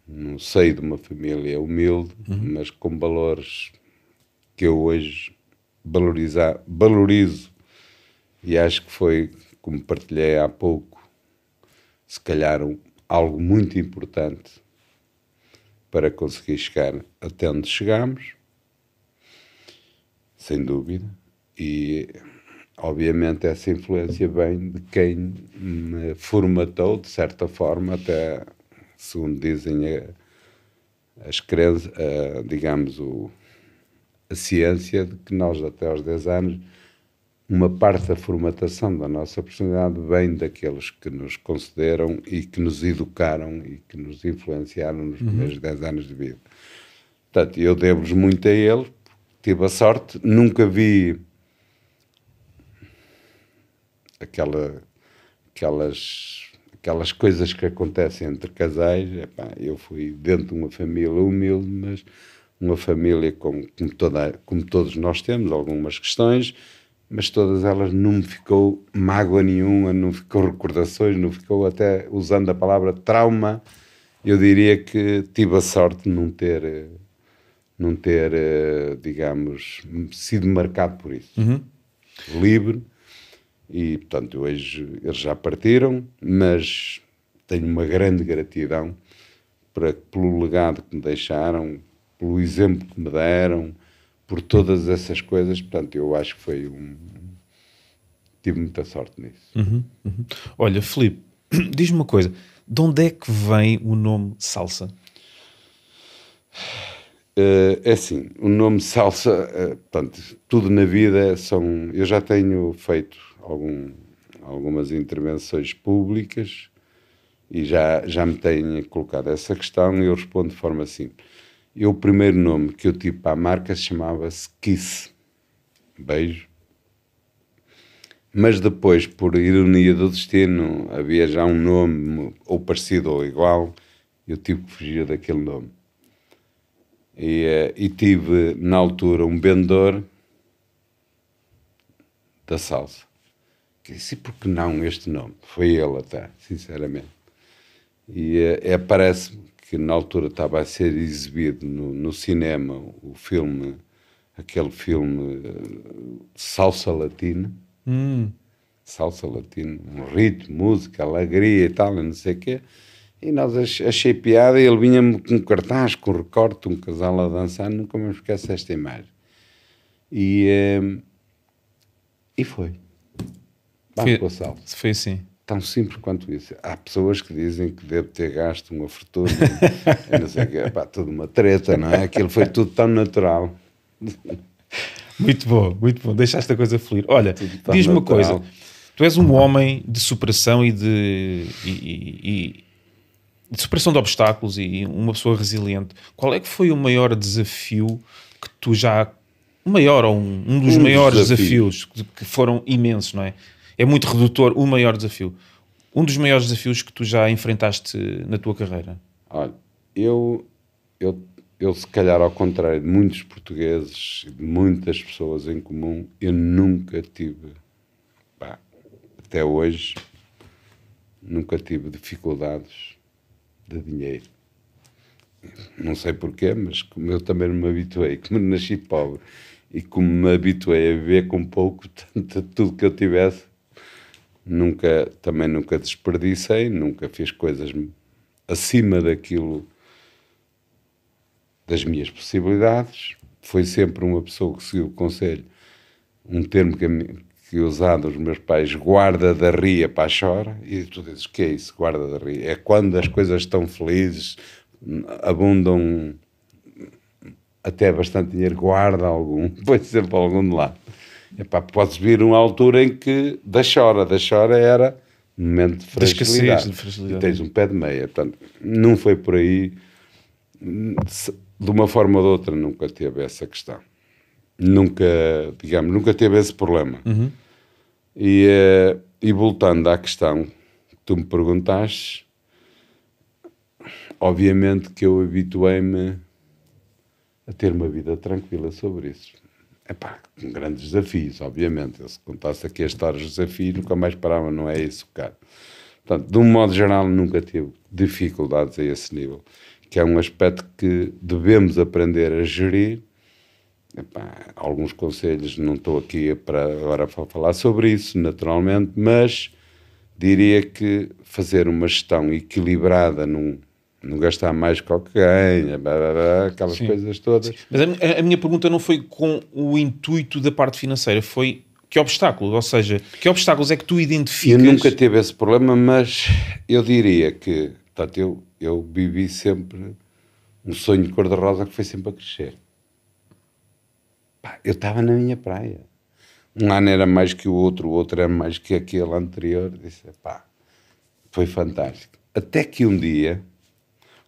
no seio de uma família humilde, mas com valores que eu hoje valorizo, e acho que foi, como partilhei há pouco, se calhar algo muito importante para conseguir chegar até onde chegamos, sem dúvida, e obviamente essa influência vem de quem me formatou, de certa forma, até, segundo dizem as crenças, digamos, a ciência, de que nós até aos 10 anos, uma parte da formatação da nossa personalidade vem daqueles que nos concederam e que nos educaram e que nos influenciaram nos primeiros 10 anos de vida. Portanto, eu devo-lhes muito a eles, tive a sorte, nunca vi aquelas coisas que acontecem entre casais. Eu fui dentro de uma família humilde, mas uma família como todos nós temos, algumas questões, mas todas elas não me ficou mágoa nenhuma, não ficou recordações, não ficou, até usando a palavra trauma, eu diria que tive a sorte de não ter, digamos, sido marcado por isso. Livre. E, portanto, hoje eles já partiram, mas tenho uma grande gratidão pelo legado que me deixaram, pelo exemplo que me deram, por todas essas coisas. Portanto, eu acho que tive muita sorte nisso. Olha, Filipe, diz-me uma coisa, de onde é que vem o nome Salsa? É assim, o nome Salsa, portanto, tudo na vida eu já tenho feito algumas intervenções públicas e já me têm colocado essa questão, e eu respondo de forma simples. O primeiro nome que eu tive para a marca chamava-se Kiss, beijo, mas depois, por ironia do destino, havia já um nome ou parecido ou igual, eu tive que fugir daquele nome. E tive, na altura, um vendedor da salsa que disse: por que não este nome? Foi ele até, sinceramente. E parece-me que na altura estava a ser exibido no cinema o filme, aquele filme Salsa Latina. Salsa Latina, um ritmo, música, alegria e tal, não sei o quê. E nós achei piada e ele vinha-me com um cartaz, com um recorte, um casal a dançar, nunca me esqueço esta imagem. E foi. Vamos com a salsa. Foi assim. Tão simples quanto isso. Há pessoas que dizem que devo ter gasto uma fortuna, não sei o quê, pá, tudo uma treta, não é? Aquilo foi tudo tão natural. Muito bom, muito bom. Deixaste a coisa fluir. Olha, diz-me uma coisa. Tu és um homem de superação e de superação de obstáculos e uma pessoa resiliente. Qual é que foi o maior desafio que tu já... O maior ou um dos maiores desafios que foram imensos, não é? É muito redutor, o maior desafio. Um dos maiores desafios que tu já enfrentaste na tua carreira? Olha, eu se calhar ao contrário de muitos portugueses, de muitas pessoas em comum, eu nunca tive, até hoje, nunca tive dificuldades de dinheiro. Não sei porquê, mas como eu também não me habituei, como nasci pobre e como me habituei a viver com pouco, tudo que eu tivesse, também nunca desperdicei, nunca fiz coisas acima daquilo, das minhas possibilidades. Foi sempre uma pessoa que seguiu o conselho, um termo que usado os meus pais, guarda da ria para a chora, e tu dizes, o que é isso, guarda da ria? É quando as coisas estão felizes, abundam até bastante dinheiro, guarda algum, põe sempre algum de lado. Epá, podes vir uma altura em que da chora era um momento de fragilidade. E tens um pé de meia. Portanto, não foi por aí. De uma forma ou de outra nunca teve essa questão. Nunca teve esse problema. Uhum. E voltando à questão que tu me perguntaste, obviamente que eu habituei-me a ter uma vida tranquila sobre isso. Com grandes desafios, obviamente. Eu, se contasse aqui a história dos desafios, nunca mais parava, não é isso o caso. Portanto, de um modo geral, nunca tive dificuldades a esse nível, que é um aspecto que devemos aprender a gerir. Alguns conselhos, não estou aqui agora para falar sobre isso, naturalmente, mas diria que fazer uma gestão equilibrada, não gastar mais que o que ganha, aquelas coisas todas. Mas a minha pergunta não foi com o intuito da parte financeira, foi que obstáculo, ou seja, que obstáculos é que tu identificas? Eu nunca tive esse problema, mas eu diria que, portanto, eu vivi sempre um sonho de cor-de-rosa que foi sempre a crescer. Eu estava na minha praia. Um ano era mais que o outro era mais que aquele anterior. Disse, foi fantástico. Até que um dia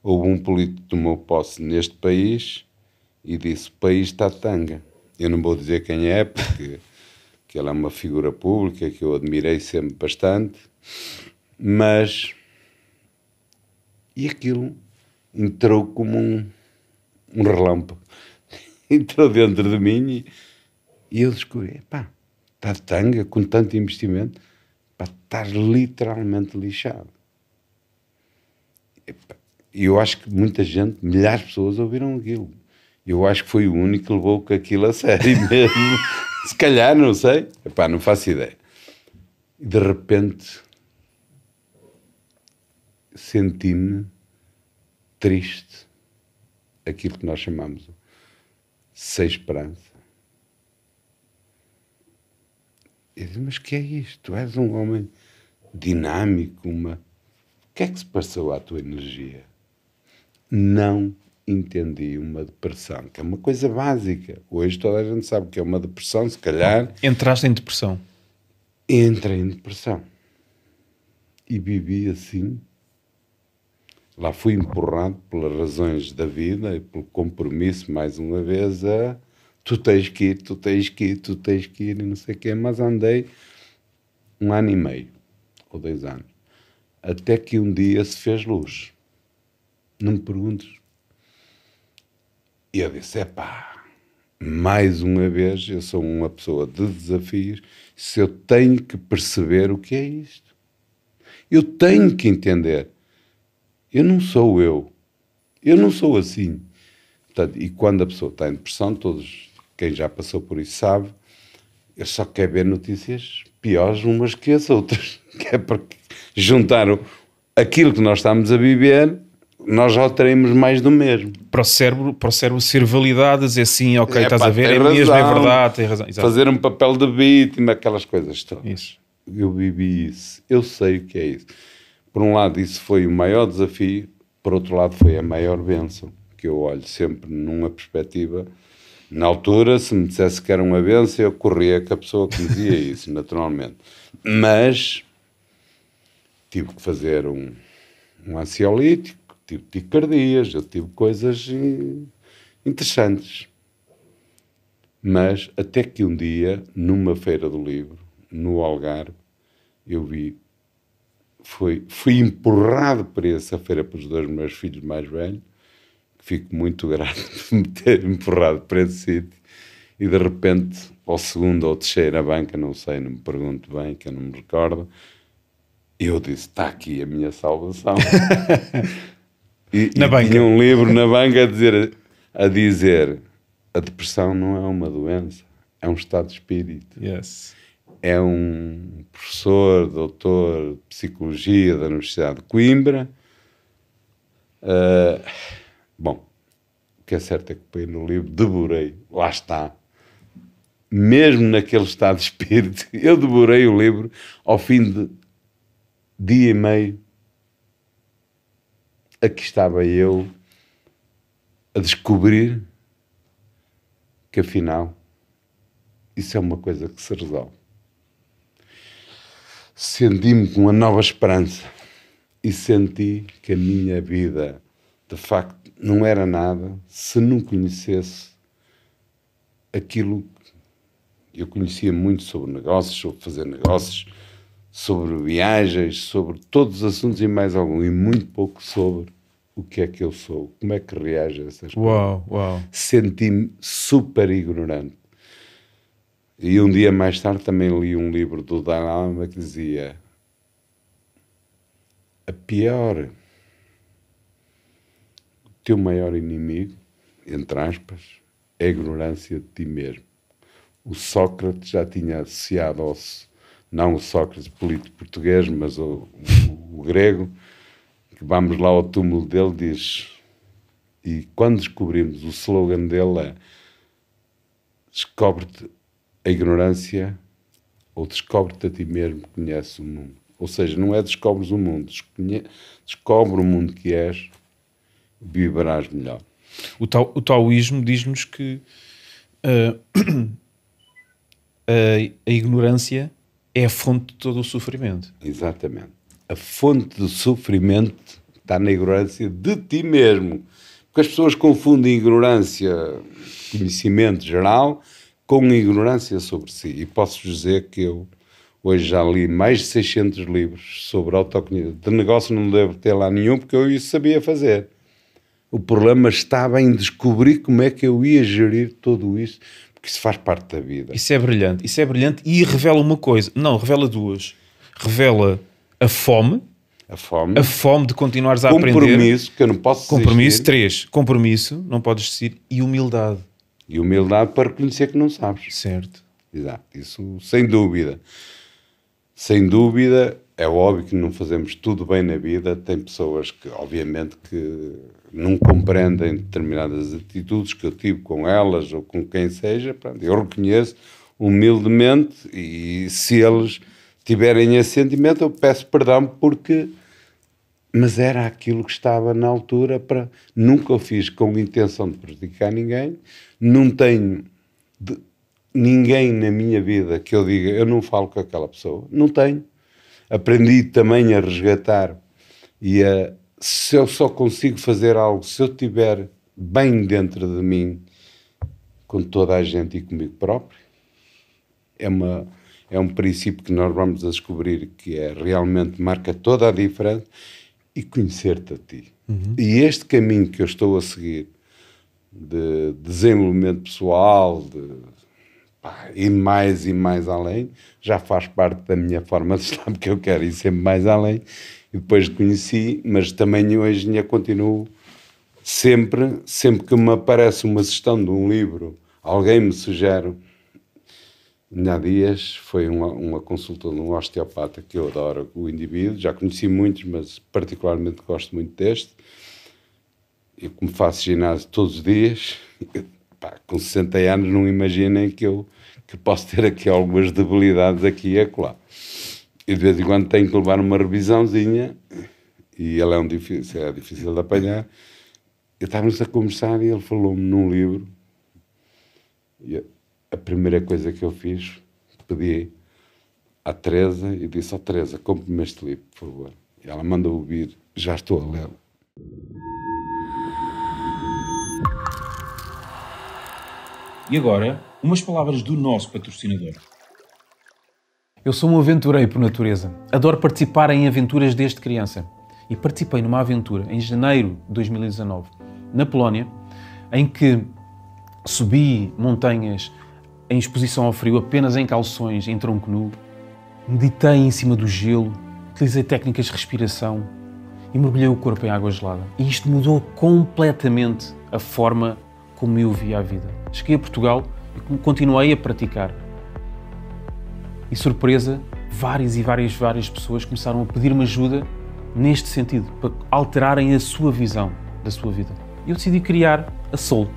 houve um político que tomou posse neste país e disse, o país está de tanga. Eu não vou dizer quem é, porque ele é uma figura pública que eu admirei sempre bastante, mas... E aquilo entrou como um relâmpago. Entrou dentro de mim e eu descobri, está de tanga, com tanto investimento, estás literalmente lixado. E eu acho que muita gente, milhares de pessoas ouviram aquilo. Eu acho que foi o único que levou aquilo a sério mesmo. Se calhar, não sei. Não faço ideia. E de repente senti-me triste. Aquilo que nós chamamos sem esperança. Eu disse, mas que é isto? Tu és um homem dinâmico, o que é que se passou à tua energia? Não entendi uma depressão, que é uma coisa básica. Hoje toda a gente sabe que é uma depressão, se calhar... Entraste em depressão? Entrei em depressão. E vivi assim. Lá fui empurrado pelas razões da vida e pelo compromisso, mais uma vez, tu tens que ir, e não sei o quê. Mas andei 1 ano e meio, ou 2 anos, até que um dia se fez luz. Não me perguntes. E eu disse, mais uma vez, eu sou uma pessoa de desafios, se eu tenho que perceber o que é isto. Eu tenho que entender Eu não sou eu. Eu não sou assim. Portanto, e quando a pessoa está em depressão, quem já passou por isso sabe, eu só quero ver notícias piores umas que as outras. Que é porque juntaram aquilo que nós estamos a viver, nós já teremos mais do mesmo. Para o cérebro ser validado, dizer assim, ok, estás pá, a ver, tem é mesmo, é razão. verdade, tem razão. Exato. Fazer um papel de vítima, aquelas coisas todas. Isso. Eu vivi isso. Eu sei o que é isso. Por um lado, isso foi o maior desafio. Por outro lado, foi a maior bênção. Que eu olho sempre numa perspectiva. Na altura, se me dissesse que era uma bênção, eu corria com a pessoa que me dizia isso, naturalmente. Mas tive que fazer um ansiolítico, tive taquicardias, eu tive coisas interessantes. Mas até que um dia, numa feira do livro, no Algarve, eu fui empurrado para essa feira pelos dois meus filhos mais velhos, que fico muito grato de me ter empurrado para esse sítio, e de repente, ao segundo ou terceira banca, não sei, não me pergunto bem, que eu não me recordo, eu disse, está aqui a minha salvação. e tinha um livro na banca a dizer a depressão não é uma doença, é um estado de espírito. Yes. É um professor, doutor de psicologia da Universidade de Coimbra. Bom, o que é certo é que põe no livro, devorei, lá está. Mesmo naquele estado de espírito, eu devorei o livro ao fim de dia e meio. Aqui estava eu a descobrir que afinal isso é uma coisa que se resolve. Senti-me com uma nova esperança e senti que a minha vida de facto não era nada se não conhecesse aquilo que eu conhecia muito sobre negócios, sobre fazer negócios, sobre viagens, sobre todos os assuntos e mais algum, e muito pouco sobre o que é que eu sou, como é que reage a essas coisas. Uau. Senti-me super ignorante. E um dia mais tarde também li um livro do Dalai Lama que dizia: o teu maior inimigo, entre aspas, é a ignorância de ti mesmo. O Sócrates já tinha associado não o Sócrates político português, mas o grego, que vamos lá ao túmulo dele, diz, e quando descobrimos, o slogan dele é: descobre-te a ignorância ou descobre-te a ti mesmo, conheces o mundo. Ou seja, não é descobres o mundo, descobre o mundo que és, viverás melhor. O taoísmo diz-nos que a ignorância é a fonte de todo o sofrimento. Exatamente. A fonte do sofrimento está na ignorância de ti mesmo. Porque as pessoas confundem ignorância, conhecimento geral, com ignorância sobre si. E posso dizer que eu hoje já li mais de 600 livros sobre autoconhecimento. De negócio não devo ter lá nenhum, porque eu isso sabia fazer. O problema estava em descobrir como é que eu ia gerir tudo isso, porque isso faz parte da vida. Isso é brilhante e revela uma coisa. Não, revela duas. Revela a fome de continuares a aprender. Compromisso, que eu não posso desistir. Compromisso, 3. Compromisso, não podes desistir. E humildade. E humildade para reconhecer que não sabes. Certo. Exato. Isso sem dúvida. Sem dúvida, é óbvio que não fazemos tudo bem na vida. Tem pessoas que, obviamente, que não compreendem determinadas atitudes que eu tive com elas ou com quem seja. Eu reconheço humildemente, e se eles tiverem esse sentimento, eu peço perdão, porque... Mas era aquilo que estava na altura para... Nunca o fiz com intenção de prejudicar ninguém. Não tenho ninguém na minha vida que eu diga, eu não falo com aquela pessoa. Não tenho. Aprendi também a resgatar e se eu só consigo fazer algo se eu estiver bem dentro de mim, com toda a gente e comigo próprio. É um princípio que nós vamos a descobrir que realmente marca toda a diferença. E conhecer-te a ti. Uhum. E este caminho que eu estou a seguir de desenvolvimento pessoal, de pá, ir mais e mais além, já faz parte da minha forma de estar, porque eu quero ir sempre mais além, e depois conheci, mas também hoje ainda continuo sempre que me aparece uma sugestão de um livro, alguém me sugere. Há dias foi uma consulta de um osteopata que eu adoro, o indivíduo, já conheci muitos, mas particularmente gosto muito deste. Eu, como faço ginásio todos os dias, pá, com 60 anos, não imaginem que posso ter aqui algumas debilidades aqui e acolá. E de vez em quando tenho que levar uma revisãozinha, e ele é difícil de apanhar. Estávamos a conversar e ele falou-me num livro, e a primeira coisa que eu fiz, pedi à Teresa e disse: Teresa, compre-me este livro, por favor. E ela mandou vir, já estou a lê-lo. E agora, umas palavras do nosso patrocinador. Eu sou um aventureiro por natureza. Adoro participar em aventuras desde criança. E participei numa aventura em janeiro de 2019, na Polónia, em que subi montanhas em exposição ao frio, apenas em calções, em tronco nu, meditei em cima do gelo, utilizei técnicas de respiração e mergulhei o corpo em água gelada. E isto mudou completamente a forma como eu via a vida. Cheguei a Portugal e continuei a praticar. E surpresa, várias pessoas começaram a pedir-me ajuda neste sentido, para alterarem a sua visão da sua vida. E eu decidi criar a Soul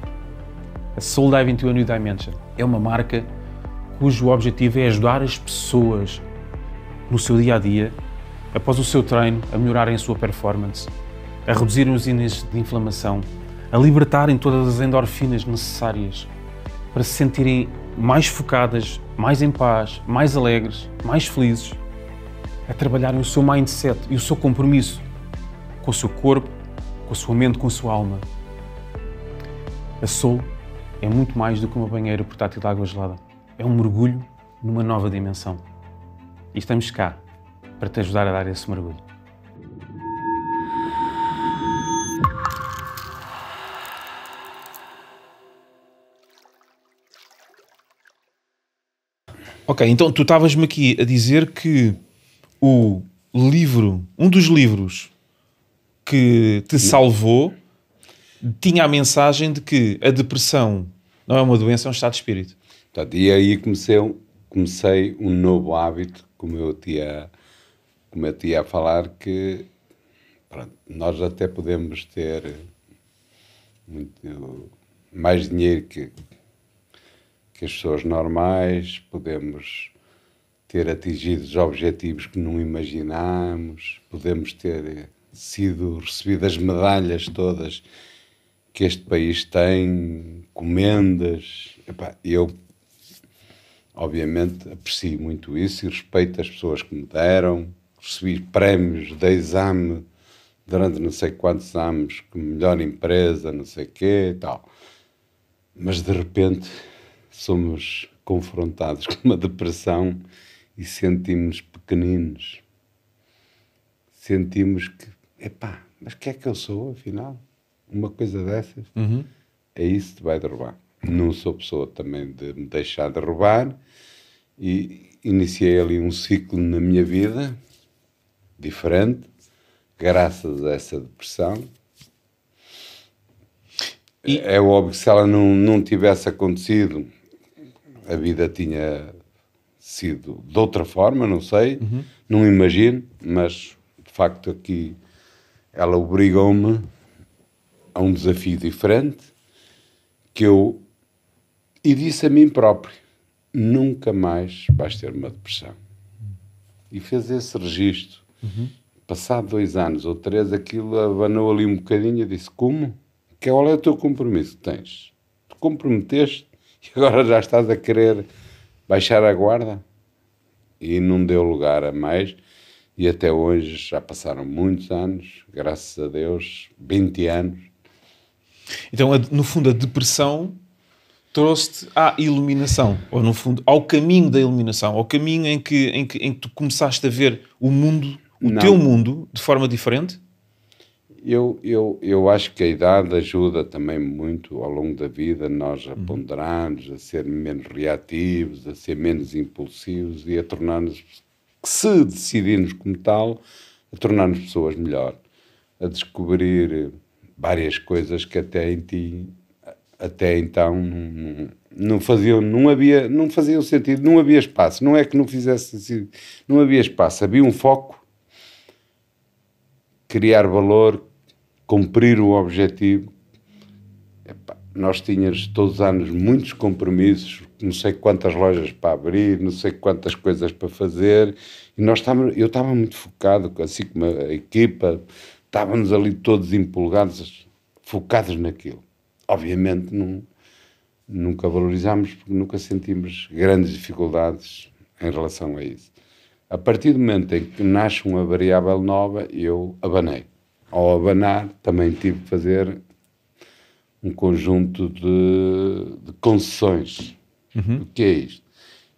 Diving to a New Dimension. É uma marca cujo objetivo é ajudar as pessoas no seu dia-a-dia, após o seu treino, a melhorarem a sua performance, a reduzirem os índices de inflamação, a libertarem todas as endorfinas necessárias para se sentirem mais focadas, mais em paz, mais alegres, mais felizes, a trabalharem o seu mindset e o seu compromisso com o seu corpo, com a sua mente, com a sua alma. A Soul é muito mais do que uma banheira portátil de água gelada. É um mergulho numa nova dimensão. E estamos cá para te ajudar a dar esse mergulho. Ok, então tu estavas-me aqui a dizer que um dos livros que te salvou tinha a mensagem de que a depressão não é uma doença, é um estado de espírito. Portanto, e aí comecei um novo hábito, como eu tinha a falar, que pronto, nós até podemos ter muito mais dinheiro que as pessoas normais, podemos ter atingido os objetivos que não imaginámos, podemos ter recebido as medalhas todas que este país tem, comendas. Epá, eu, obviamente, aprecio muito isso e respeito as pessoas que me deram. Recebi prémios de exame durante não sei quantos anos, como melhor empresa, não sei o quê e tal. Mas, de repente, somos confrontados com uma depressão e sentimos pequeninos. Sentimos que, mas o que é que eu sou, afinal? Uma coisa dessas, é isso que te vai derrubar. Não sou pessoa também de me deixar derrubar e iniciei ali um ciclo na minha vida diferente, graças a essa depressão. É óbvio que se ela não tivesse acontecido, a vida tinha sido de outra forma, não sei, não imagino, mas de facto aqui ela obrigou-me a um desafio diferente e disse a mim próprio: nunca mais vais ter uma depressão. E fez esse registro. Passado 2 anos ou 3, aquilo abanou ali um bocadinho e disse: como? Qual é o teu compromisso que tens? Tu comprometeste e agora já estás a querer baixar a guarda? E não deu lugar a mais. E até hoje já passaram muitos anos, graças a Deus, 20 anos. Então, no fundo, a depressão trouxe-te à iluminação, ou no fundo, ao caminho da iluminação, ao caminho em que tu começaste a ver o mundo, teu mundo, de forma diferente? Eu acho que a idade ajuda também muito ao longo da vida, nós a ponderarmos, a ser menos reativos, a ser menos impulsivos e a tornar-nos, se decidirmos como tal, a tornar-nos pessoas melhor, a descobrir várias coisas que até em ti, até então, não faziam sentido, não havia espaço, não é que não fizesse sentido, não havia espaço, havia um foco, criar valor, cumprir o objetivo. Epá, nós tínhamos todos os anos muitos compromissos, não sei quantas lojas para abrir, não sei quantas coisas para fazer, e eu estava muito focado, assim como a equipa, estávamos ali todos empolgados, focados naquilo. Obviamente nunca valorizámos, porque nunca sentimos grandes dificuldades em relação a isso. A partir do momento em que nasce uma variável nova, eu abanei. Ao abanar, também tive que fazer um conjunto de concessões. O que é isto?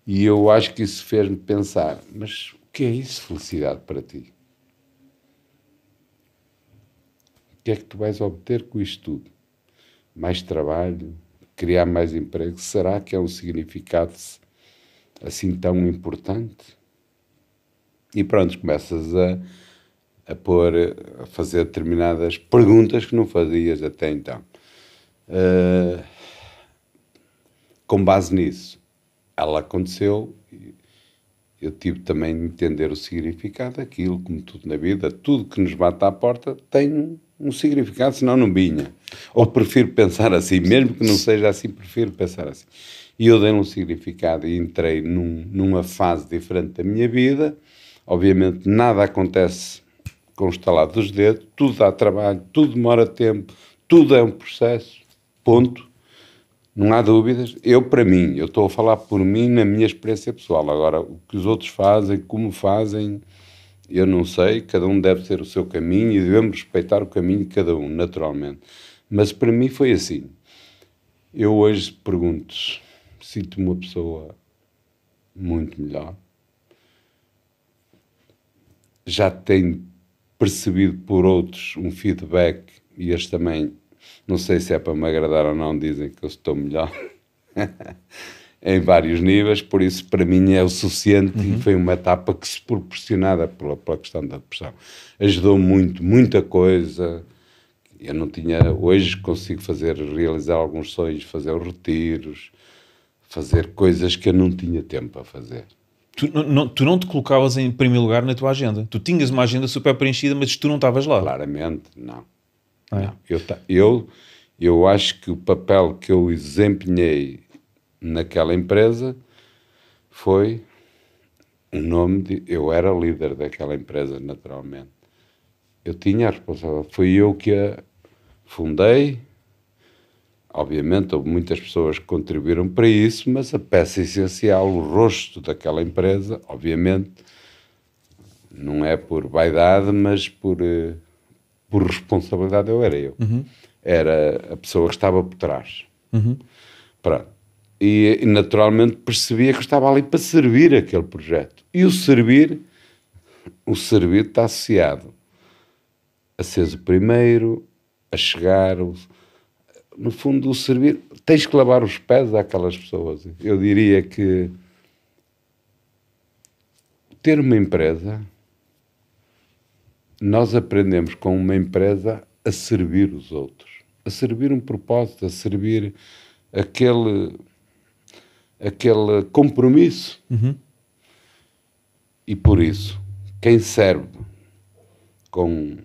E eu acho que isso fez-me pensar, mas o que é isso, felicidade para ti? O que é que tu vais obter com isto tudo? Mais trabalho? Criar mais emprego? Será que é um significado assim tão importante? E pronto, começas a fazer determinadas perguntas que não fazias até então. Com base nisso, ela aconteceu, eu tive também de entender o significado daquilo, como tudo na vida, tudo que nos bate à porta tem um significado, senão não vinha. Ou prefiro pensar assim, mesmo que não seja assim, prefiro pensar assim. E eu dei um significado e entrei numa fase diferente da minha vida. Obviamente nada acontece com o estalar dos dedos, tudo dá trabalho, tudo demora tempo, tudo é um processo, ponto. Não há dúvidas. Para mim, eu estou a falar por mim na minha experiência pessoal. Agora, o que os outros fazem, como fazem, eu não sei. Cada um deve ter o seu caminho e devemos respeitar o caminho de cada um, naturalmente. Mas para mim foi assim. Eu hoje pergunto, sinto-me uma pessoa muito melhor. Já tenho percebido por outros um feedback, e este também, não sei se é para me agradar ou não, dizem que eu estou melhor em vários níveis, por isso para mim é o suficiente. E foi uma etapa que, se proporcionada pela questão da depressão, ajudou muito, muita coisa. Eu não tinha, hoje consigo realizar alguns sonhos, fazer os retiros, fazer coisas que eu não tinha tempo a fazer. Tu não te colocavas em primeiro lugar na tua agenda. Tu tinhas uma agenda super preenchida, mas tu não estavas lá. Claramente, não. Não. Eu acho que o papel que eu desempenhei naquela empresa foi eu era líder daquela empresa, naturalmente. Eu tinha a responsabilidade. Fui eu que a fundei. Obviamente, houve muitas pessoas que contribuíram para isso, mas a peça essencial, o rosto daquela empresa, obviamente, não é por vaidade, mas por responsabilidade, era eu. Era a pessoa que estava por trás. Pronto. E naturalmente percebia que eu estava ali para servir aquele projeto. E o servir está associado a seres o primeiro, a chegar... No fundo, o servir, tens que lavar os pés àquelas pessoas. Eu diria que ter uma empresa, nós aprendemos com uma empresa a servir os outros, a servir um propósito, a servir aquele compromisso. E por isso, quem serve com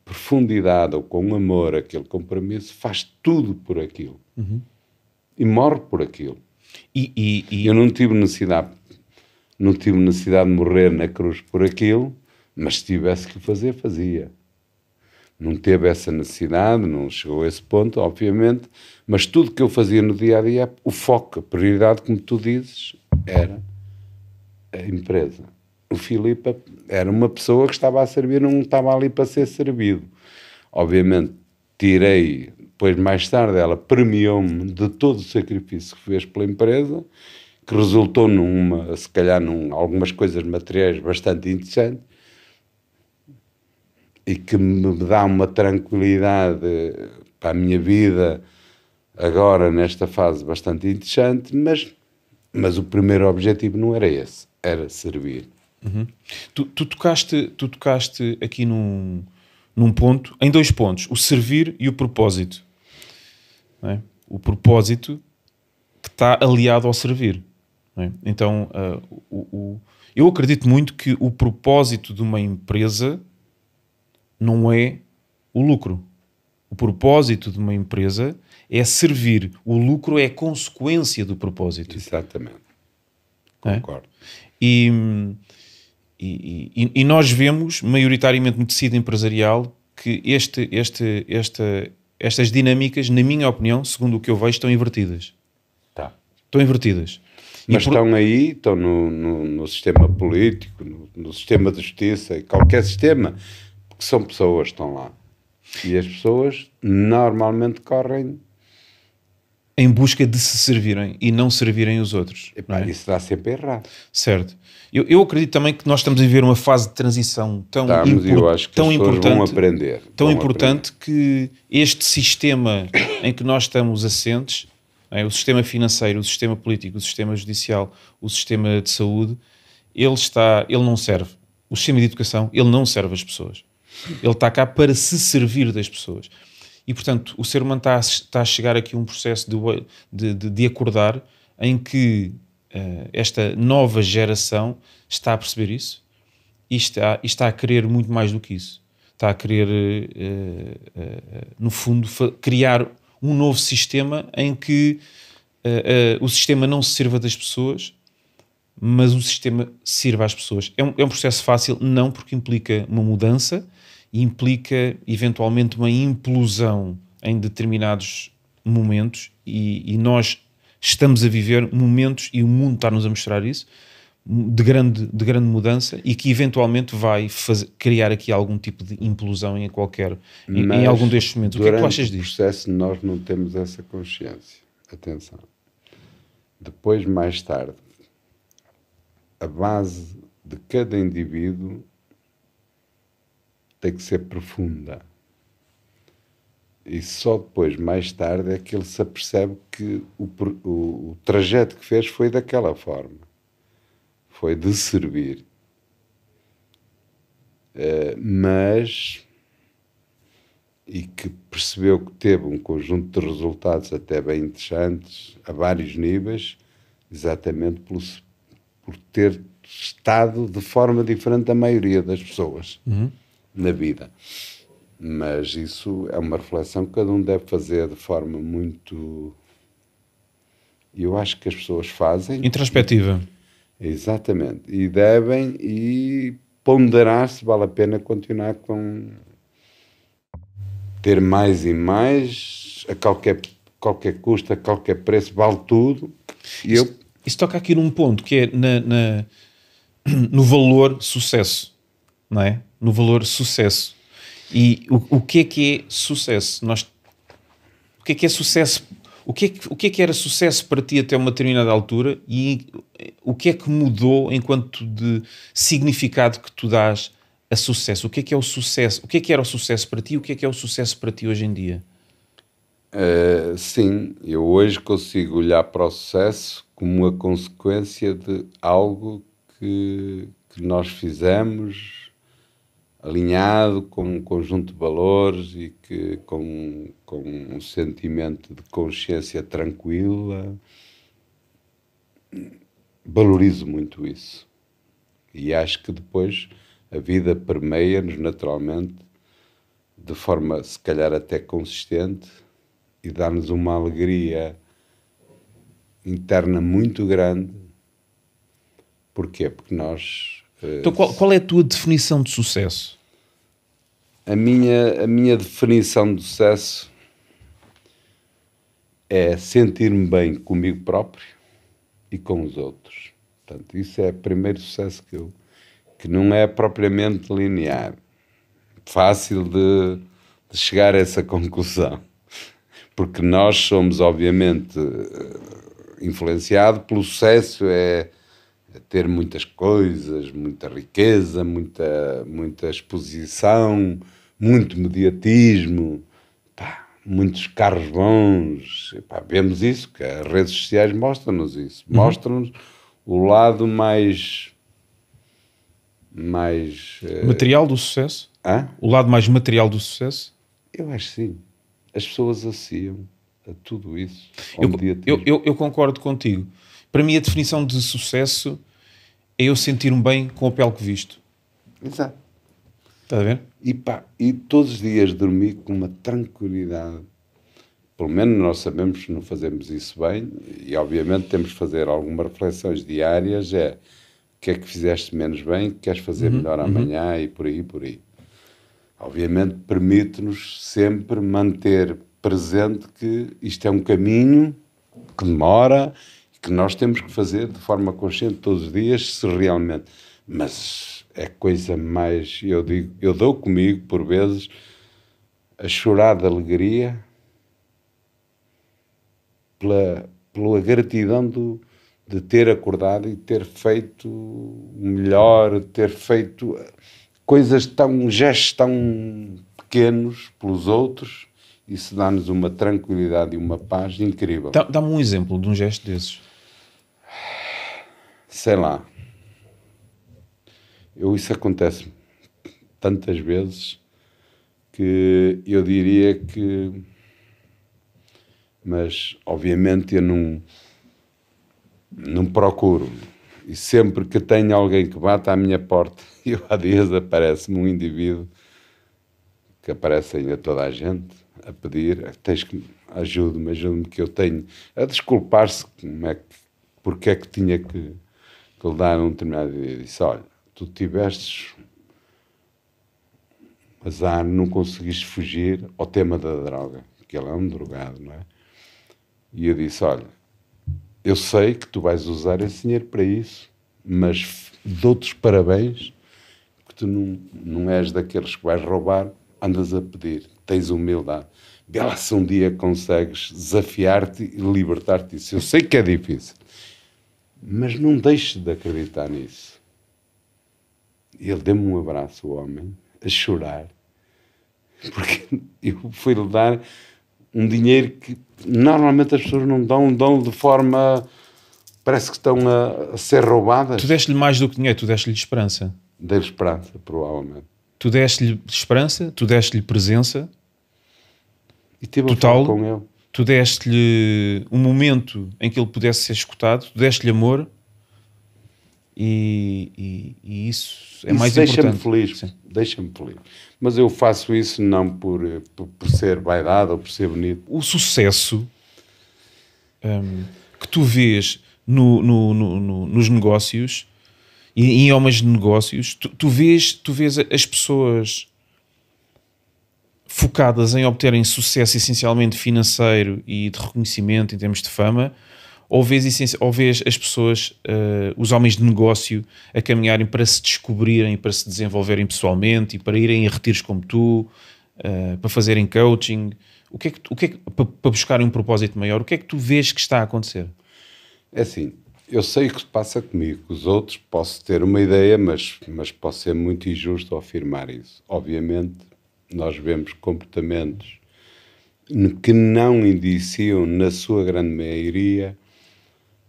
profundidade ou com amor aquele compromisso, faz tudo por aquilo. E morre por aquilo. Eu não tive necessidade de morrer na cruz por aquilo, mas se tivesse que fazer, fazia. Não teve essa necessidade, não chegou a esse ponto, obviamente, mas tudo que eu fazia no dia-a-dia, o foco, a prioridade, como tu dizes, era a empresa. O Filipe era uma pessoa que estava a servir, não estava ali para ser servido. Obviamente, depois mais tarde, ela premiou-me de todo o sacrifício que fez pela empresa, que resultou se calhar, algumas coisas materiais bastante interessantes. e que me dá uma tranquilidade para a minha vida agora nesta fase bastante interessante, mas o primeiro objetivo não era esse, era servir. Uhum. Tu tocaste aqui num ponto, em 2 pontos, o servir e o propósito. Não é? O propósito que está aliado ao servir. Não é? Então, eu acredito muito que o propósito de uma empresa não é o lucro. O propósito de uma empresa é servir. O lucro é a consequência do propósito. Exatamente. É? Concordo. E nós vemos, maioritariamente no tecido empresarial, que estas dinâmicas, na minha opinião, segundo o que eu vejo, estão invertidas. Tá. Estão invertidas. Mas estão aí, estão no sistema político, no sistema de justiça, qualquer sistema, porque são pessoas que estão lá. E as pessoas normalmente correm em busca de se servirem e não servirem os outros. Epá, não é? Isso dá sempre errado. Certo. Eu acredito também que nós estamos a viver uma fase de transição tão eu acho que tão as pessoas importante, vão aprender. Tão importante que este sistema em que nós estamos assentes, não é? O sistema financeiro, o sistema político, o sistema judicial, o sistema de saúde, ele não serve. O sistema de educação, ele não serve as pessoas. Ele está cá para se servir das pessoas. E, portanto, o ser humano está a chegar aqui a um processo de acordar em que esta nova geração está a perceber isso e está a querer muito mais do que isso. Está a querer, no fundo, criar um novo sistema em que o sistema não se sirva das pessoas, mas o sistema sirva às pessoas. É um processo fácil? Não, porque implica uma mudança, implica eventualmente uma implosão em determinados momentos e nós estamos a viver momentos, e o mundo está-nos a mostrar isso, de grande mudança, e que eventualmente vai criar aqui algum tipo de implosão em algum destes momentos. O que é que tu achas disto? Durante o processo nós não temos essa consciência. Atenção. Depois, mais tarde, a base de cada indivíduo tem que ser profunda. E só depois, mais tarde, é que ele se apercebe que o trajeto que fez foi daquela forma. Foi de servir. E que percebeu que teve um conjunto de resultados até bem interessantes, a vários níveis, exatamente por ter estado de forma diferente da maioria das pessoas na vida. Mas isso é uma reflexão que cada um deve fazer de forma muito... Eu acho que as pessoas fazem... Introspectiva. Exatamente. E devem ponderar se vale a pena continuar com... ter mais e mais, a qualquer custo, a qualquer preço, vale tudo. Isso toca aqui num ponto, que é no valor sucesso, não é? No valor sucesso. E o que é sucesso? O que é sucesso? O que é que era sucesso para ti até uma determinada altura e o que é que mudou enquanto de significado que tu dás a sucesso? O que é o sucesso? O que é que era o sucesso para ti e o que é o sucesso para ti hoje em dia? Sim, eu hoje consigo olhar para o sucesso como uma consequência de algo que nós fizemos alinhado com um conjunto de valores e que com um sentimento de consciência tranquila. Valorizo muito isso. E acho que depois a vida permeia-nos naturalmente de forma, se calhar, até consistente e dá-nos uma alegria interna muito grande. Porquê? Porque nós... Então, qual é a tua definição de sucesso? A minha definição de sucesso é sentir-me bem comigo próprio e com os outros. Portanto, isso é o primeiro sucesso que não é propriamente linear. Fácil de chegar a essa conclusão. Porque nós somos, obviamente, influenciados pelo sucesso, a ter muitas coisas, muita riqueza, muita exposição, muito mediatismo, pá, muitos carros bons. E, pá, vemos isso, que as redes sociais mostram-nos isso. Mostram-nos o lado mais Material do sucesso? hã? O lado mais material do sucesso? Eu acho que sim. As pessoas associam a tudo isso, ao mediatismo. Eu concordo contigo. Para mim, a definição de sucesso é eu sentir-me bem com a pele que visto. Exato. Estás a ver? E pá, e todos os dias dormir com uma tranquilidade. Pelo menos nós sabemos que não fazemos isso bem e obviamente temos que fazer algumas reflexões diárias, o que é que fizeste menos bem, o que queres fazer melhor amanhã e por aí, por aí. Obviamente permite-nos sempre manter presente que isto é um caminho que demora e que nós temos que fazer de forma consciente todos os dias, se realmente... Mas é coisa mais... Eu dou comigo, por vezes, a chorar de alegria pela gratidão de ter acordado e ter feito o melhor, ter feito gestos tão pequenos pelos outros. Isso dá-nos uma tranquilidade e uma paz incrível. Dá-me um exemplo de um gesto desses. Sei lá. Isso acontece tantas vezes que eu diria que... Mas, obviamente, eu não procuro. E sempre que tenho alguém que bate à minha porta, há dias aparece-me um indivíduo que aparece ainda toda a gente a pedir, ajude-me que eu tenho, a desculpar-se porque é que tinha que lhe dar um determinado dia. Eu disse, olha, tu tivestes azar, não conseguiste fugir ao tema da droga, porque ele é um drogado, não é? E eu disse, olha, eu sei que tu vais usar esse dinheiro para isso, mas dou-te os parabéns, que tu não és daqueles que vais roubar, andas a pedir, tens humildade. Vê lá se um dia consegues desafiar-te e libertar-te disso. Eu sei que é difícil, mas não deixes de acreditar nisso. E ele deu-me um abraço, o homem, a chorar, porque eu fui-lhe dar um dinheiro que normalmente as pessoas não dão de forma... Parece que estão a ser roubadas. Tu deste-lhe mais do que dinheiro, tu deste-lhe esperança. Dei-lhe esperança, provavelmente. Tu deste-lhe esperança, tu deste-lhe presença. E tive total, a falar com ele. Tu deste-lhe um momento em que ele pudesse ser escutado, tu deste-lhe amor e isso é Isso mais deixa-me importante. feliz, deixa-me feliz. Mas eu faço isso não por ser vaidade ou por ser bonito. O sucesso que tu vês nos negócios e em homens de negócios, tu vês as pessoas focadas em obterem sucesso essencialmente financeiro e de reconhecimento em termos de fama, ou vês as pessoas, os homens de negócio, a caminharem para se descobrirem, para se desenvolverem pessoalmente e para irem a retiros como tu, para fazerem coaching, para buscarem um propósito maior? O que é que tu vês que está a acontecer? É assim, eu sei o que se passa comigo. Os outros posso ter uma ideia, mas posso ser muito injusto ao afirmar isso. Obviamente, nós vemos comportamentos que não indiciam, na sua grande maioria,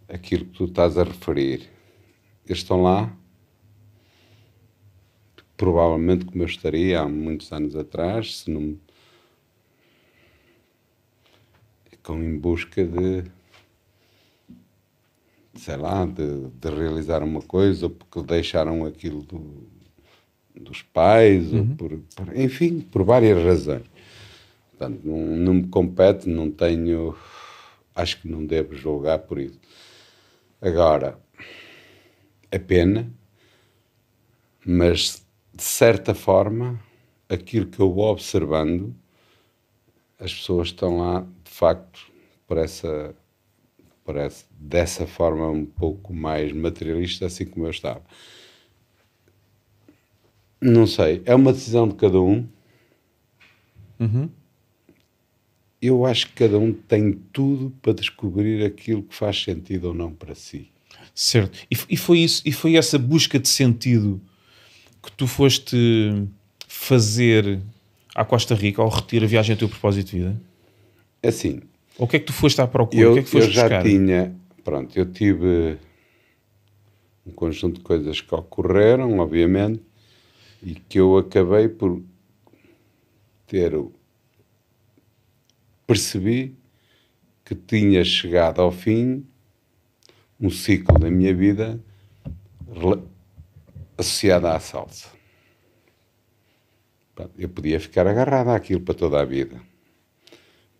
aquilo que tu estás a referir. Eles estão lá, provavelmente como eu estaria há muitos anos atrás, se não... em busca de, sei lá, de realizar uma coisa, ou porque deixaram aquilo dos pais, ou enfim, por várias razões. Portanto, não me compete, não tenho... Acho que não devo julgar por isso. Agora, é pena, mas de certa forma, aquilo que eu vou observando, as pessoas estão lá, de facto, parece dessa forma um pouco mais materialista, assim como eu estava. Não sei, é uma decisão de cada um. Eu acho que cada um tem tudo para descobrir aquilo que faz sentido ou não para si. Certo. E foi isso, e foi essa busca de sentido que tu foste fazer à Costa Rica ao repetir a viagem ao teu propósito de vida? Assim, Ou o que é que tu foste à procura? O que é que foste eu já buscar? pronto, eu tive um conjunto de coisas que ocorreram, obviamente, e que eu acabei por percebi que tinha chegado ao fim um ciclo da minha vida associado à salsa. Eu podia ficar agarrado àquilo para toda a vida.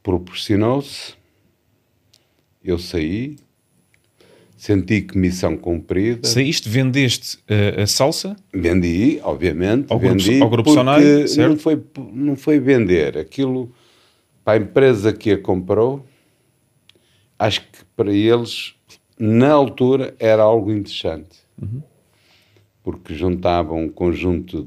Proporcionou-se, eu saí, senti que missão cumprida. Saíste, vendeste a salsa? Vendi, obviamente, ao vendi, grupo porque Sonário, certo? não foi vender. Aquilo, para a empresa que a comprou, acho que para eles, na altura, era algo interessante. Uhum. Porque juntava um conjunto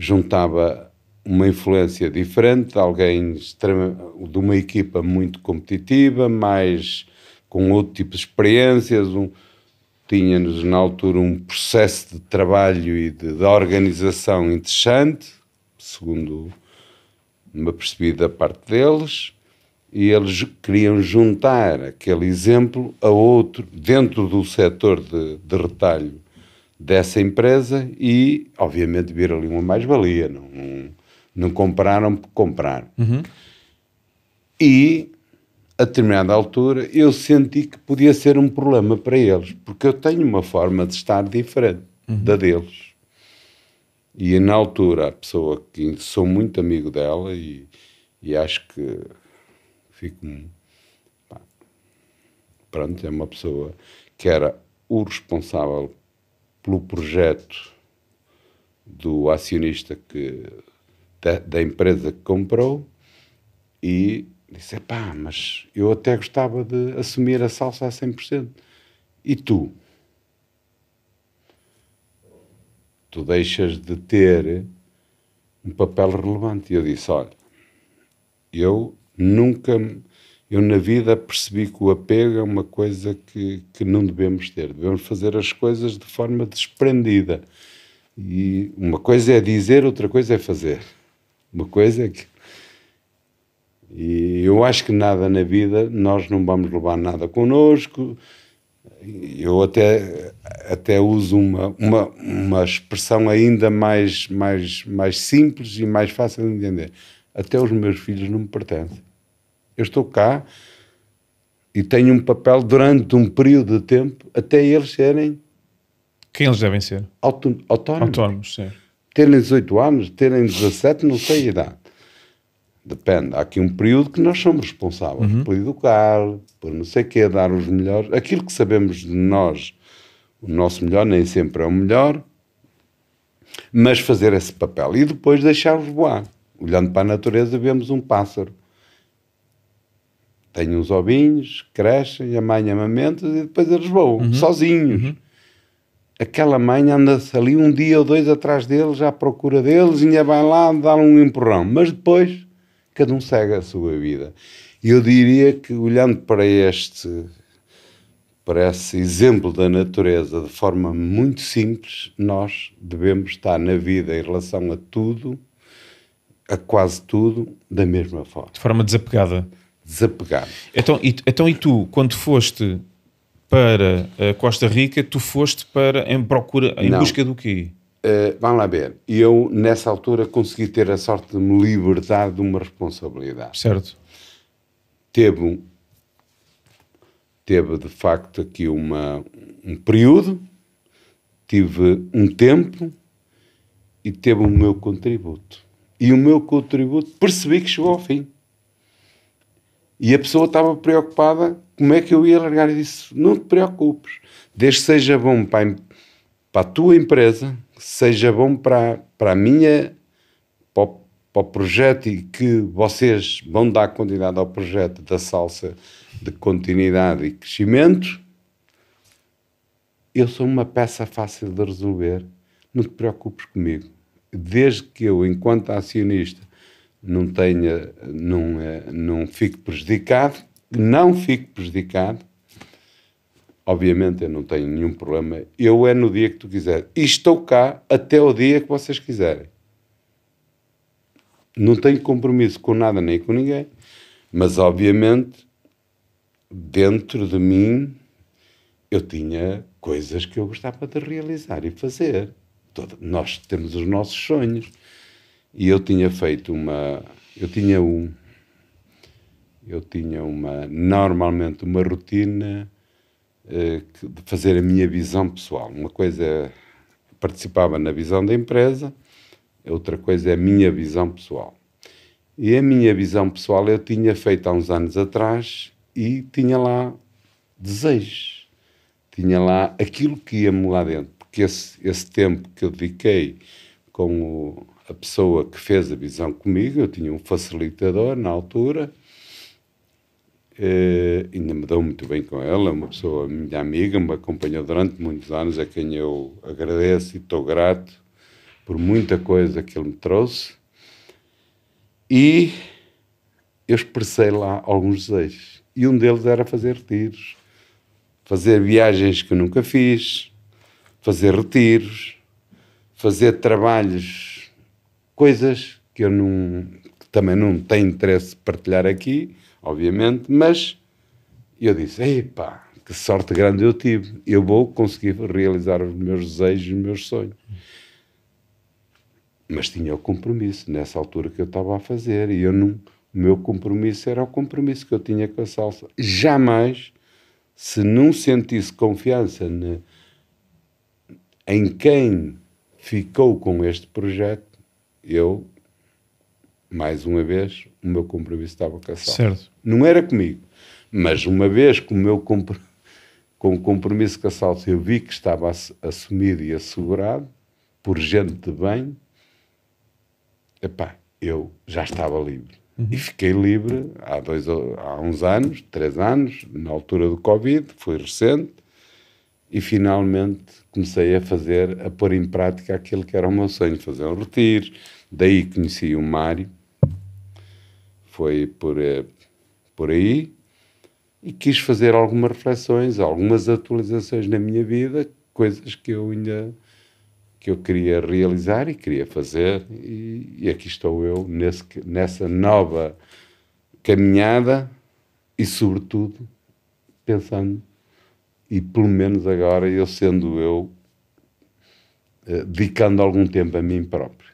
juntava uma influência diferente, de alguém de uma equipa muito competitiva, mais com outro tipo de experiências, tínhamos na altura um processo de trabalho e de organização interessante, segundo me apercebi da parte deles, e eles queriam juntar aquele exemplo a outro dentro do setor de retalho dessa empresa e, obviamente, vir ali uma mais-valia. Não compraram por comprar. Uhum. E, a determinada altura, eu senti que podia ser um problema para eles, porque eu tenho uma forma de estar diferente da deles. E, na altura, a pessoa que sou muito amigo dela e acho que fico... Pronto, é uma pessoa que era o responsável pelo projeto do acionista da empresa que comprou e disse, mas eu até gostava de assumir a salsa a 100%. E tu? Tu deixas de ter um papel relevante. E eu disse, olha, eu na vida percebi que o apego é uma coisa que não devemos ter. Devemos fazer as coisas de forma desprendida. E uma coisa é dizer, outra coisa é fazer. Uma coisa é que... E eu acho que nada na vida, nós não vamos levar nada connosco. Eu até uso uma expressão ainda mais simples e mais fácil de entender. Até os meus filhos não me pertencem. Eu estou cá e tenho um papel durante um período de tempo até eles serem... Quem eles devem ser? Autónomos. Autónomos, sim. Terem 18 anos, terem 17, não sei a idade. Depende. Há aqui um período que nós somos responsáveis por educar, por não sei o quê, dar os melhores. Aquilo que sabemos de nós, o nosso melhor nem sempre é o melhor, mas fazer esse papel e depois deixá-los voar. Olhando para a natureza, vemos um pássaro. Tem uns ovinhos, crescem, a mãe amamenta e depois eles voam, sozinhos. Aquela mãe anda-se ali um dia ou dois atrás deles, à procura deles, e ainda vai lá dar um empurrão. Mas depois, cada um segue a sua vida. E eu diria que, olhando para esse exemplo da natureza de forma muito simples, nós devemos estar na vida em relação a tudo, a quase tudo, da mesma forma. De forma desapegada. Desapegado. Então, e tu, quando foste para a Costa Rica, tu foste em busca do quê? Vamos lá ver. Eu, nessa altura, consegui ter a sorte de me libertar de uma responsabilidade. Certo. Teve de facto aqui um período, tive um tempo e teve o meu contributo. E o meu contributo percebi que chegou ao fim. E a pessoa estava preocupada como é que eu ia largar. E disse, não te preocupes, desde que seja bom para a tua empresa, seja bom para o projeto e que vocês vão dar continuidade ao projeto da salsa de continuidade e crescimento, eu sou uma peça fácil de resolver, não te preocupes comigo. Desde que eu, enquanto acionista, não fico prejudicado, Obviamente eu não tenho nenhum problema. Eu é no dia que tu quiseres. E estou cá até o dia que vocês quiserem. Não tenho compromisso com nada nem com ninguém. Mas obviamente, dentro de mim, eu tinha coisas que eu gostava de realizar e fazer. Nós temos os nossos sonhos. E eu tinha feito normalmente uma rotina de fazer a minha visão pessoal. Uma coisa participava na visão da empresa, outra coisa é a minha visão pessoal. E a minha visão pessoal eu tinha feito há uns anos atrás e tinha lá desejos. Tinha lá aquilo que ia-me lá dentro. Porque esse tempo que eu dediquei com a pessoa que fez a visão comigo, eu tinha um facilitador na altura, ainda me dou muito bem com ela, uma pessoa minha amiga, me acompanhou durante muitos anos, a quem eu agradeço e estou grato por muita coisa que ele me trouxe. E eu expressei lá alguns desejos. E um deles era fazer retiros, fazer viagens que eu nunca fiz, fazer retiros, fazer trabalhos, coisas que eu que também não tenho interesse de partilhar aqui, obviamente, mas eu disse, epá, que sorte grande eu tive, eu vou conseguir realizar os meus desejos e os meus sonhos. Mas tinha o compromisso, nessa altura que eu estava a fazer, e o meu compromisso era o compromisso que eu tinha com a salsa. Jamais, se não sentisse confiança em quem ficou com este projeto, eu, mais uma vez, o meu compromisso estava com a salsa. Certo. Não era comigo, mas uma vez que com o compromisso com a salsa eu vi que estava assumido e assegurado por gente de bem, epá, eu já estava livre. E fiquei livre há uns anos, 3 anos, na altura do Covid, foi recente, e finalmente comecei a pôr em prática aquilo que era o meu sonho, fazer um retiro. Daí conheci o Mário, foi por aí, e quis fazer algumas reflexões, algumas atualizações na minha vida, coisas que eu queria realizar e queria fazer, e aqui estou eu nessa nova caminhada e, sobretudo, pensando, e pelo menos agora eu sendo eu, dedicando algum tempo a mim próprio.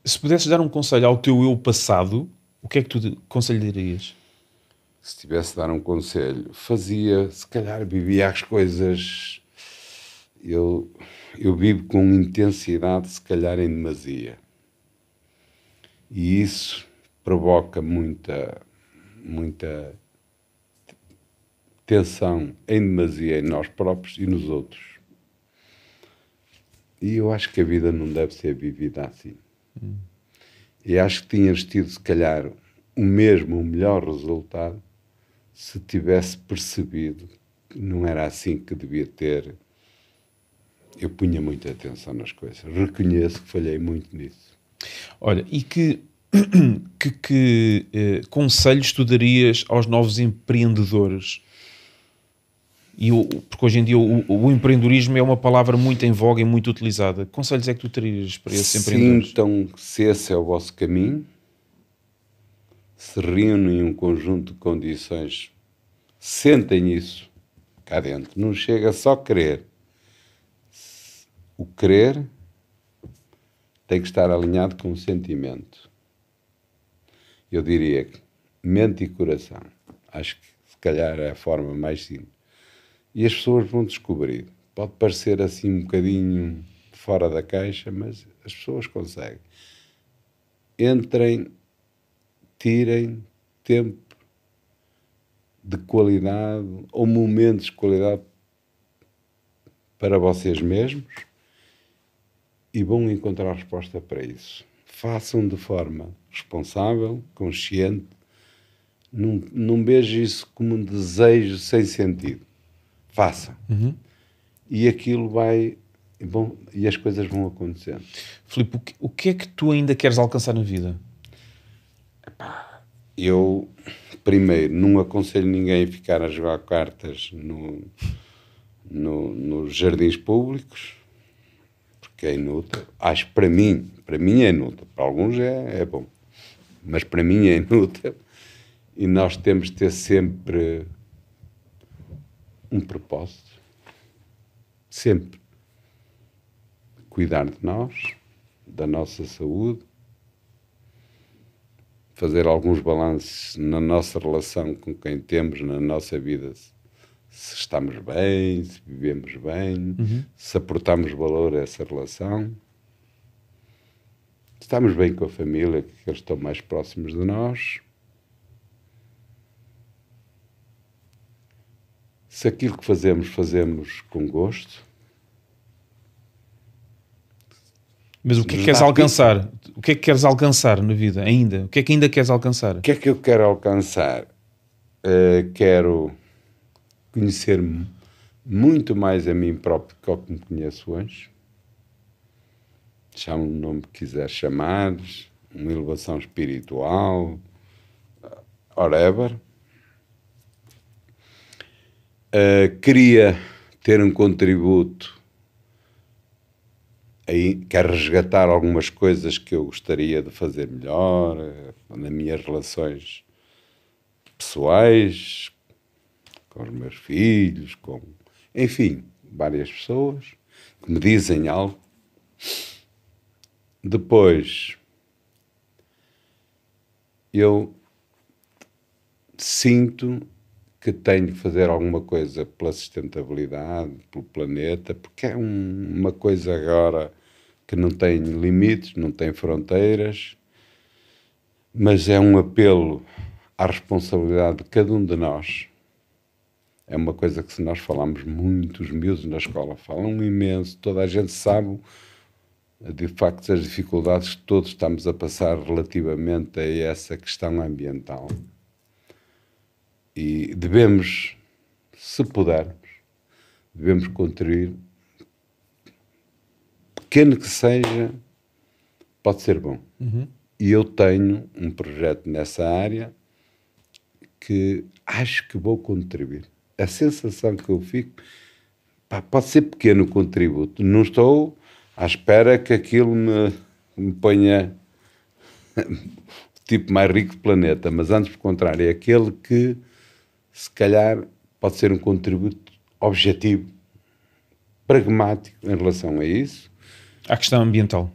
Se pudesses dar um conselho ao teu eu passado, o que é que tu conselharias? Se tivesse de dar um conselho, se calhar vivia as coisas... Eu vivo com intensidade, se calhar em demasia. E isso provoca muita tensão em demasia em nós próprios e nos outros. E eu acho que a vida não deve ser vivida assim. E acho que tinhas tido, se calhar, o melhor resultado se tivesse percebido que não era assim que devia ter. Eu punha muita atenção nas coisas. Reconheço que falhei muito nisso. Olha, e que conselhos tu darias aos novos empreendedores? Porque hoje em dia o empreendedorismo é uma palavra muito em voga e muito utilizada. Que conselhos é que tu terias para esses empreendedores? Sintam se esse é o vosso caminho, se reúnem um conjunto de condições, sentem isso cá dentro. Não chega só a querer. O querer tem que estar alinhado com o sentimento. Eu diria que mente e coração. Acho que se calhar é a forma mais simples. E as pessoas vão descobrir. Pode parecer assim um bocadinho fora da caixa, mas as pessoas conseguem. Entrem, tirem tempo de qualidade ou momentos de qualidade para vocês mesmos e vão encontrar a resposta para isso. Façam de forma responsável, consciente. Não vejo isso como um desejo sem sentido. Façam. E aquilo e as coisas vão acontecendo. Filipe, o que é que tu ainda queres alcançar na vida? Eu, primeiro, não aconselho ninguém a ficar a jogar cartas nos jardins públicos, porque é inútil. Acho que para mim é inútil. Para alguns é bom. Mas para mim é inútil. E nós temos de ter sempre um propósito. Sempre. Cuidar de nós, da nossa saúde, fazer alguns balanços na nossa relação com quem temos na nossa vida, se estamos bem, se vivemos bem, se aportamos valor a essa relação, se estamos bem com a família, que eles estão mais próximos de nós, se aquilo que fazemos com gosto. Mas o que é que queres alcançar? O que é que queres alcançar na vida ainda? O que é que ainda queres alcançar? O que é que eu quero alcançar? Quero conhecer-me muito mais a mim próprio que ao que me conheço hoje. Chama-me o nome que quiser chamar, uma elevação espiritual, whatever. Queria ter um contributo. Aí quero resgatar algumas coisas que eu gostaria de fazer melhor nas minhas relações pessoais, com os meus filhos, enfim, várias pessoas que me dizem algo. Depois, eu sinto que tenho que fazer alguma coisa pela sustentabilidade, pelo planeta, porque é uma coisa agora que não tem limites, não tem fronteiras, mas é um apelo à responsabilidade de cada um de nós. É uma coisa que, se nós falamos muito, os miúdos na escola falam imenso, toda a gente sabe, de facto, as dificuldades que todos estamos a passar relativamente a essa questão ambiental. E devemos, se pudermos, devemos contribuir, pequeno que seja, pode ser bom. E eu tenho um projeto nessa área que acho que vou contribuir. A sensação que eu fico, pode ser pequeno o contributo. Não estou à espera que aquilo me ponha o tipo mais rico do planeta, mas antes, por contrário, é aquele que, se calhar, pode ser um contributo objetivo, pragmático em relação a isso. À questão ambiental.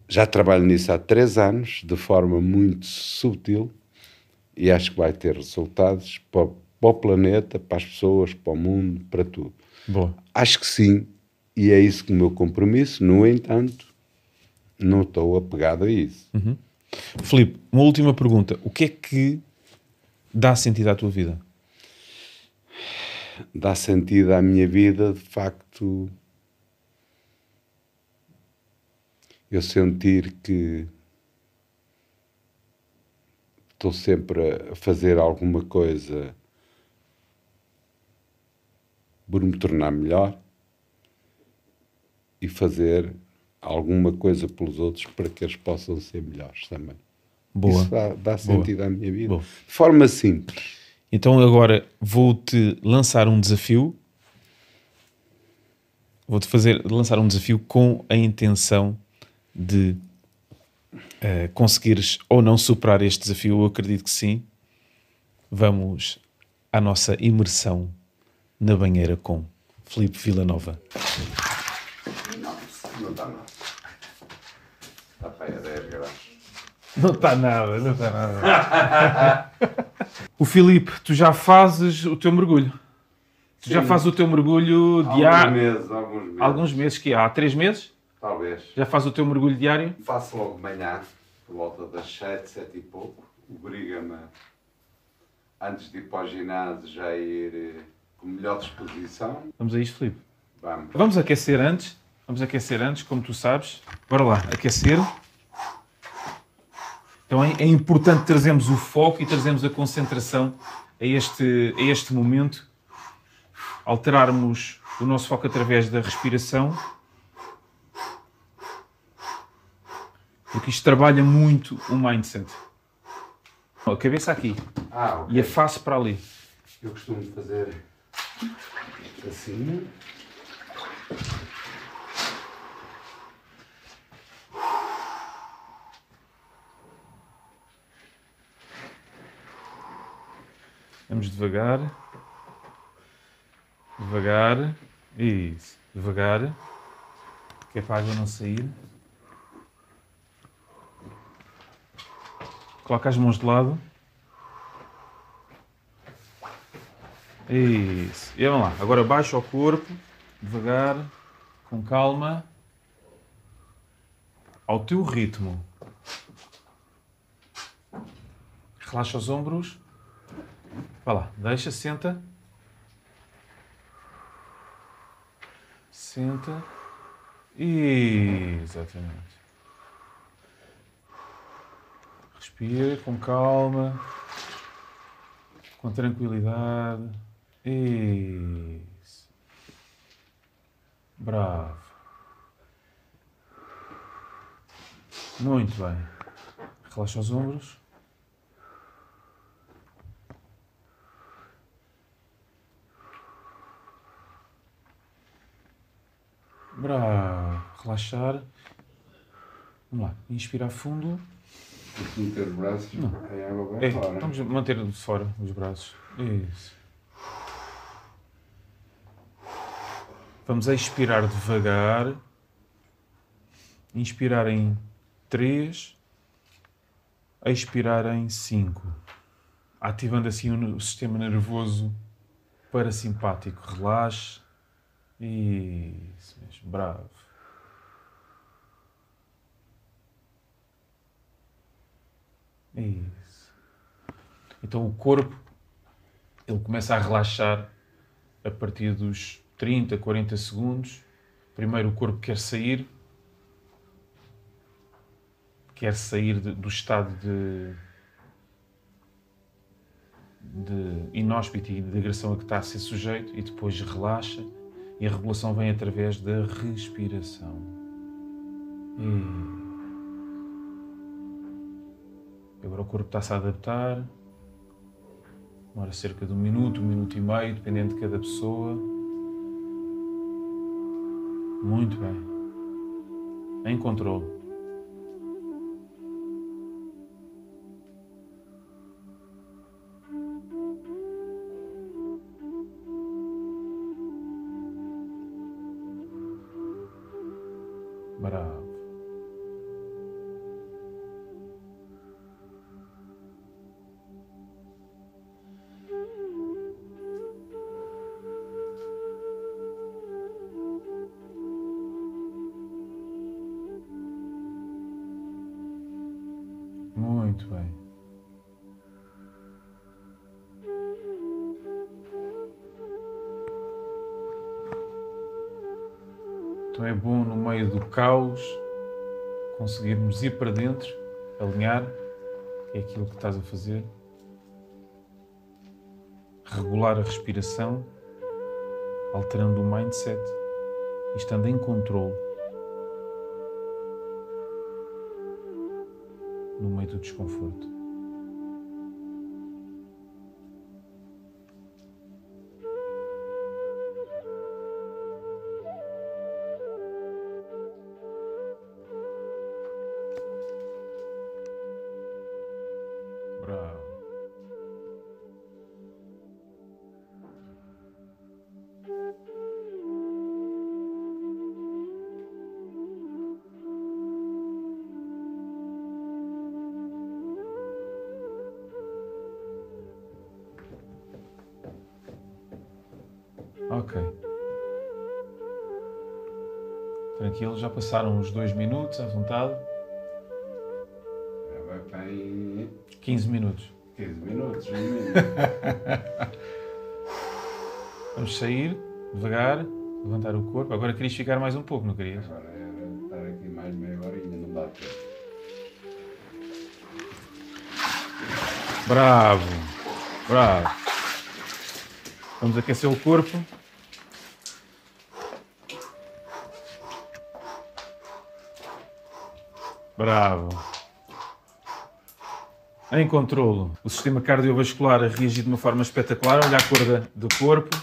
Já trabalho nisso há 3 anos, de forma muito subtil, e acho que vai ter resultados para o planeta, para as pessoas, para o mundo, para tudo. Boa. Acho que sim, e é isso que o meu compromisso. No entanto, não estou apegado a isso. Filipe, uma última pergunta. O que é que dá sentido à tua vida? Dá sentido à minha vida, de facto, eu sentir que estou sempre a fazer alguma coisa por me tornar melhor e fazer alguma coisa pelos outros para que eles possam ser melhores também. Boa. Isso dá sentido à minha vida. Boa. De forma simples. Então agora vou-te lançar um desafio. Vou-te lançar um desafio com a intenção de conseguires ou não superar este desafio. Eu acredito que sim. Vamos à nossa imersão na banheira com Filipe Vilanova. Não dá nada. Está para aí a 10 graus. Não está nada, não está nada. O Filipe, tu já fazes o teu mergulho. Tu já fazes o teu mergulho diário. Alguns meses. Alguns meses, que há 3 meses? Talvez. Já fazes o teu mergulho diário? Faço logo de manhã, por volta das 7, 7 e pouco. Obriga-me, antes de ir para o ginásio, já ir com melhor disposição. Vamos a isto, Filipe? Vamos. Vamos aquecer antes. Vamos aquecer antes, como tu sabes. Bora lá, aquecer. Então é importante trazermos o foco e trazermos a concentração a este momento. Alterarmos o nosso foco através da respiração. Porque isto trabalha muito o mindset. A cabeça aqui Ok. e a face para ali. Eu costumo fazer assim. Vamos devagar. Devagar. Isso. Devagar. Que é para a água não sair. Coloca as mãos de lado. Isso. E vamos lá. Agora baixa o corpo. Devagar. Com calma. Ao teu ritmo. Relaxa os ombros. Vá lá. Deixa, senta. Senta. Exatamente. Respira com calma. Com tranquilidade. Isso. Bravo. Muito bem. Relaxa os ombros. Bravo. Relaxar. Vamos lá. Inspirar fundo. Meter os braços, Não. a água vai fora. Vamos manter de fora os braços. Isso. Vamos expirar devagar. Inspirar em 3. Expirar em 5. Ativando assim o sistema nervoso parasimpático. Relaxe. Isso mesmo. Bravo. Isso. Então o corpo, ele começa a relaxar a partir dos 30, 40 segundos. Primeiro o corpo quer sair do estado de inóspito e de agressão a que está a ser sujeito e depois relaxa e a regulação vem através da respiração. Agora o corpo está-se a adaptar. Demora cerca de 1 minuto, 1 minuto e meio, dependendo de cada pessoa. Muito bem. Em controle. Bravo. Muito bem. Então é bom no meio do caos conseguirmos ir para dentro, alinhar, que é aquilo que estás a fazer, regular a respiração, alterando o mindset e estando em controle no meio do desconforto. Bravo. Ok. Tranquilo, já passaram uns 2 minutos à vontade. Já vai para aí 15 minutos. 15 minutos, no mínimo. Vamos sair, devagar, levantar o corpo. Agora querias ficar mais um pouco, não querias? Agora era estar aqui mais meia horinha, não dá tempo. Bravo, bravo. Vamos aquecer o corpo. Bravo. em controlo. O sistema cardiovascular a reagir de uma forma espetacular. Olha a cor do corpo.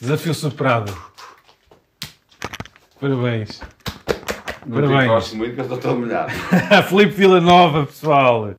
Desafio superado. Parabéns. Não te gosto muito, que eu estou todo molhado. Filipe Vilanova, pessoal.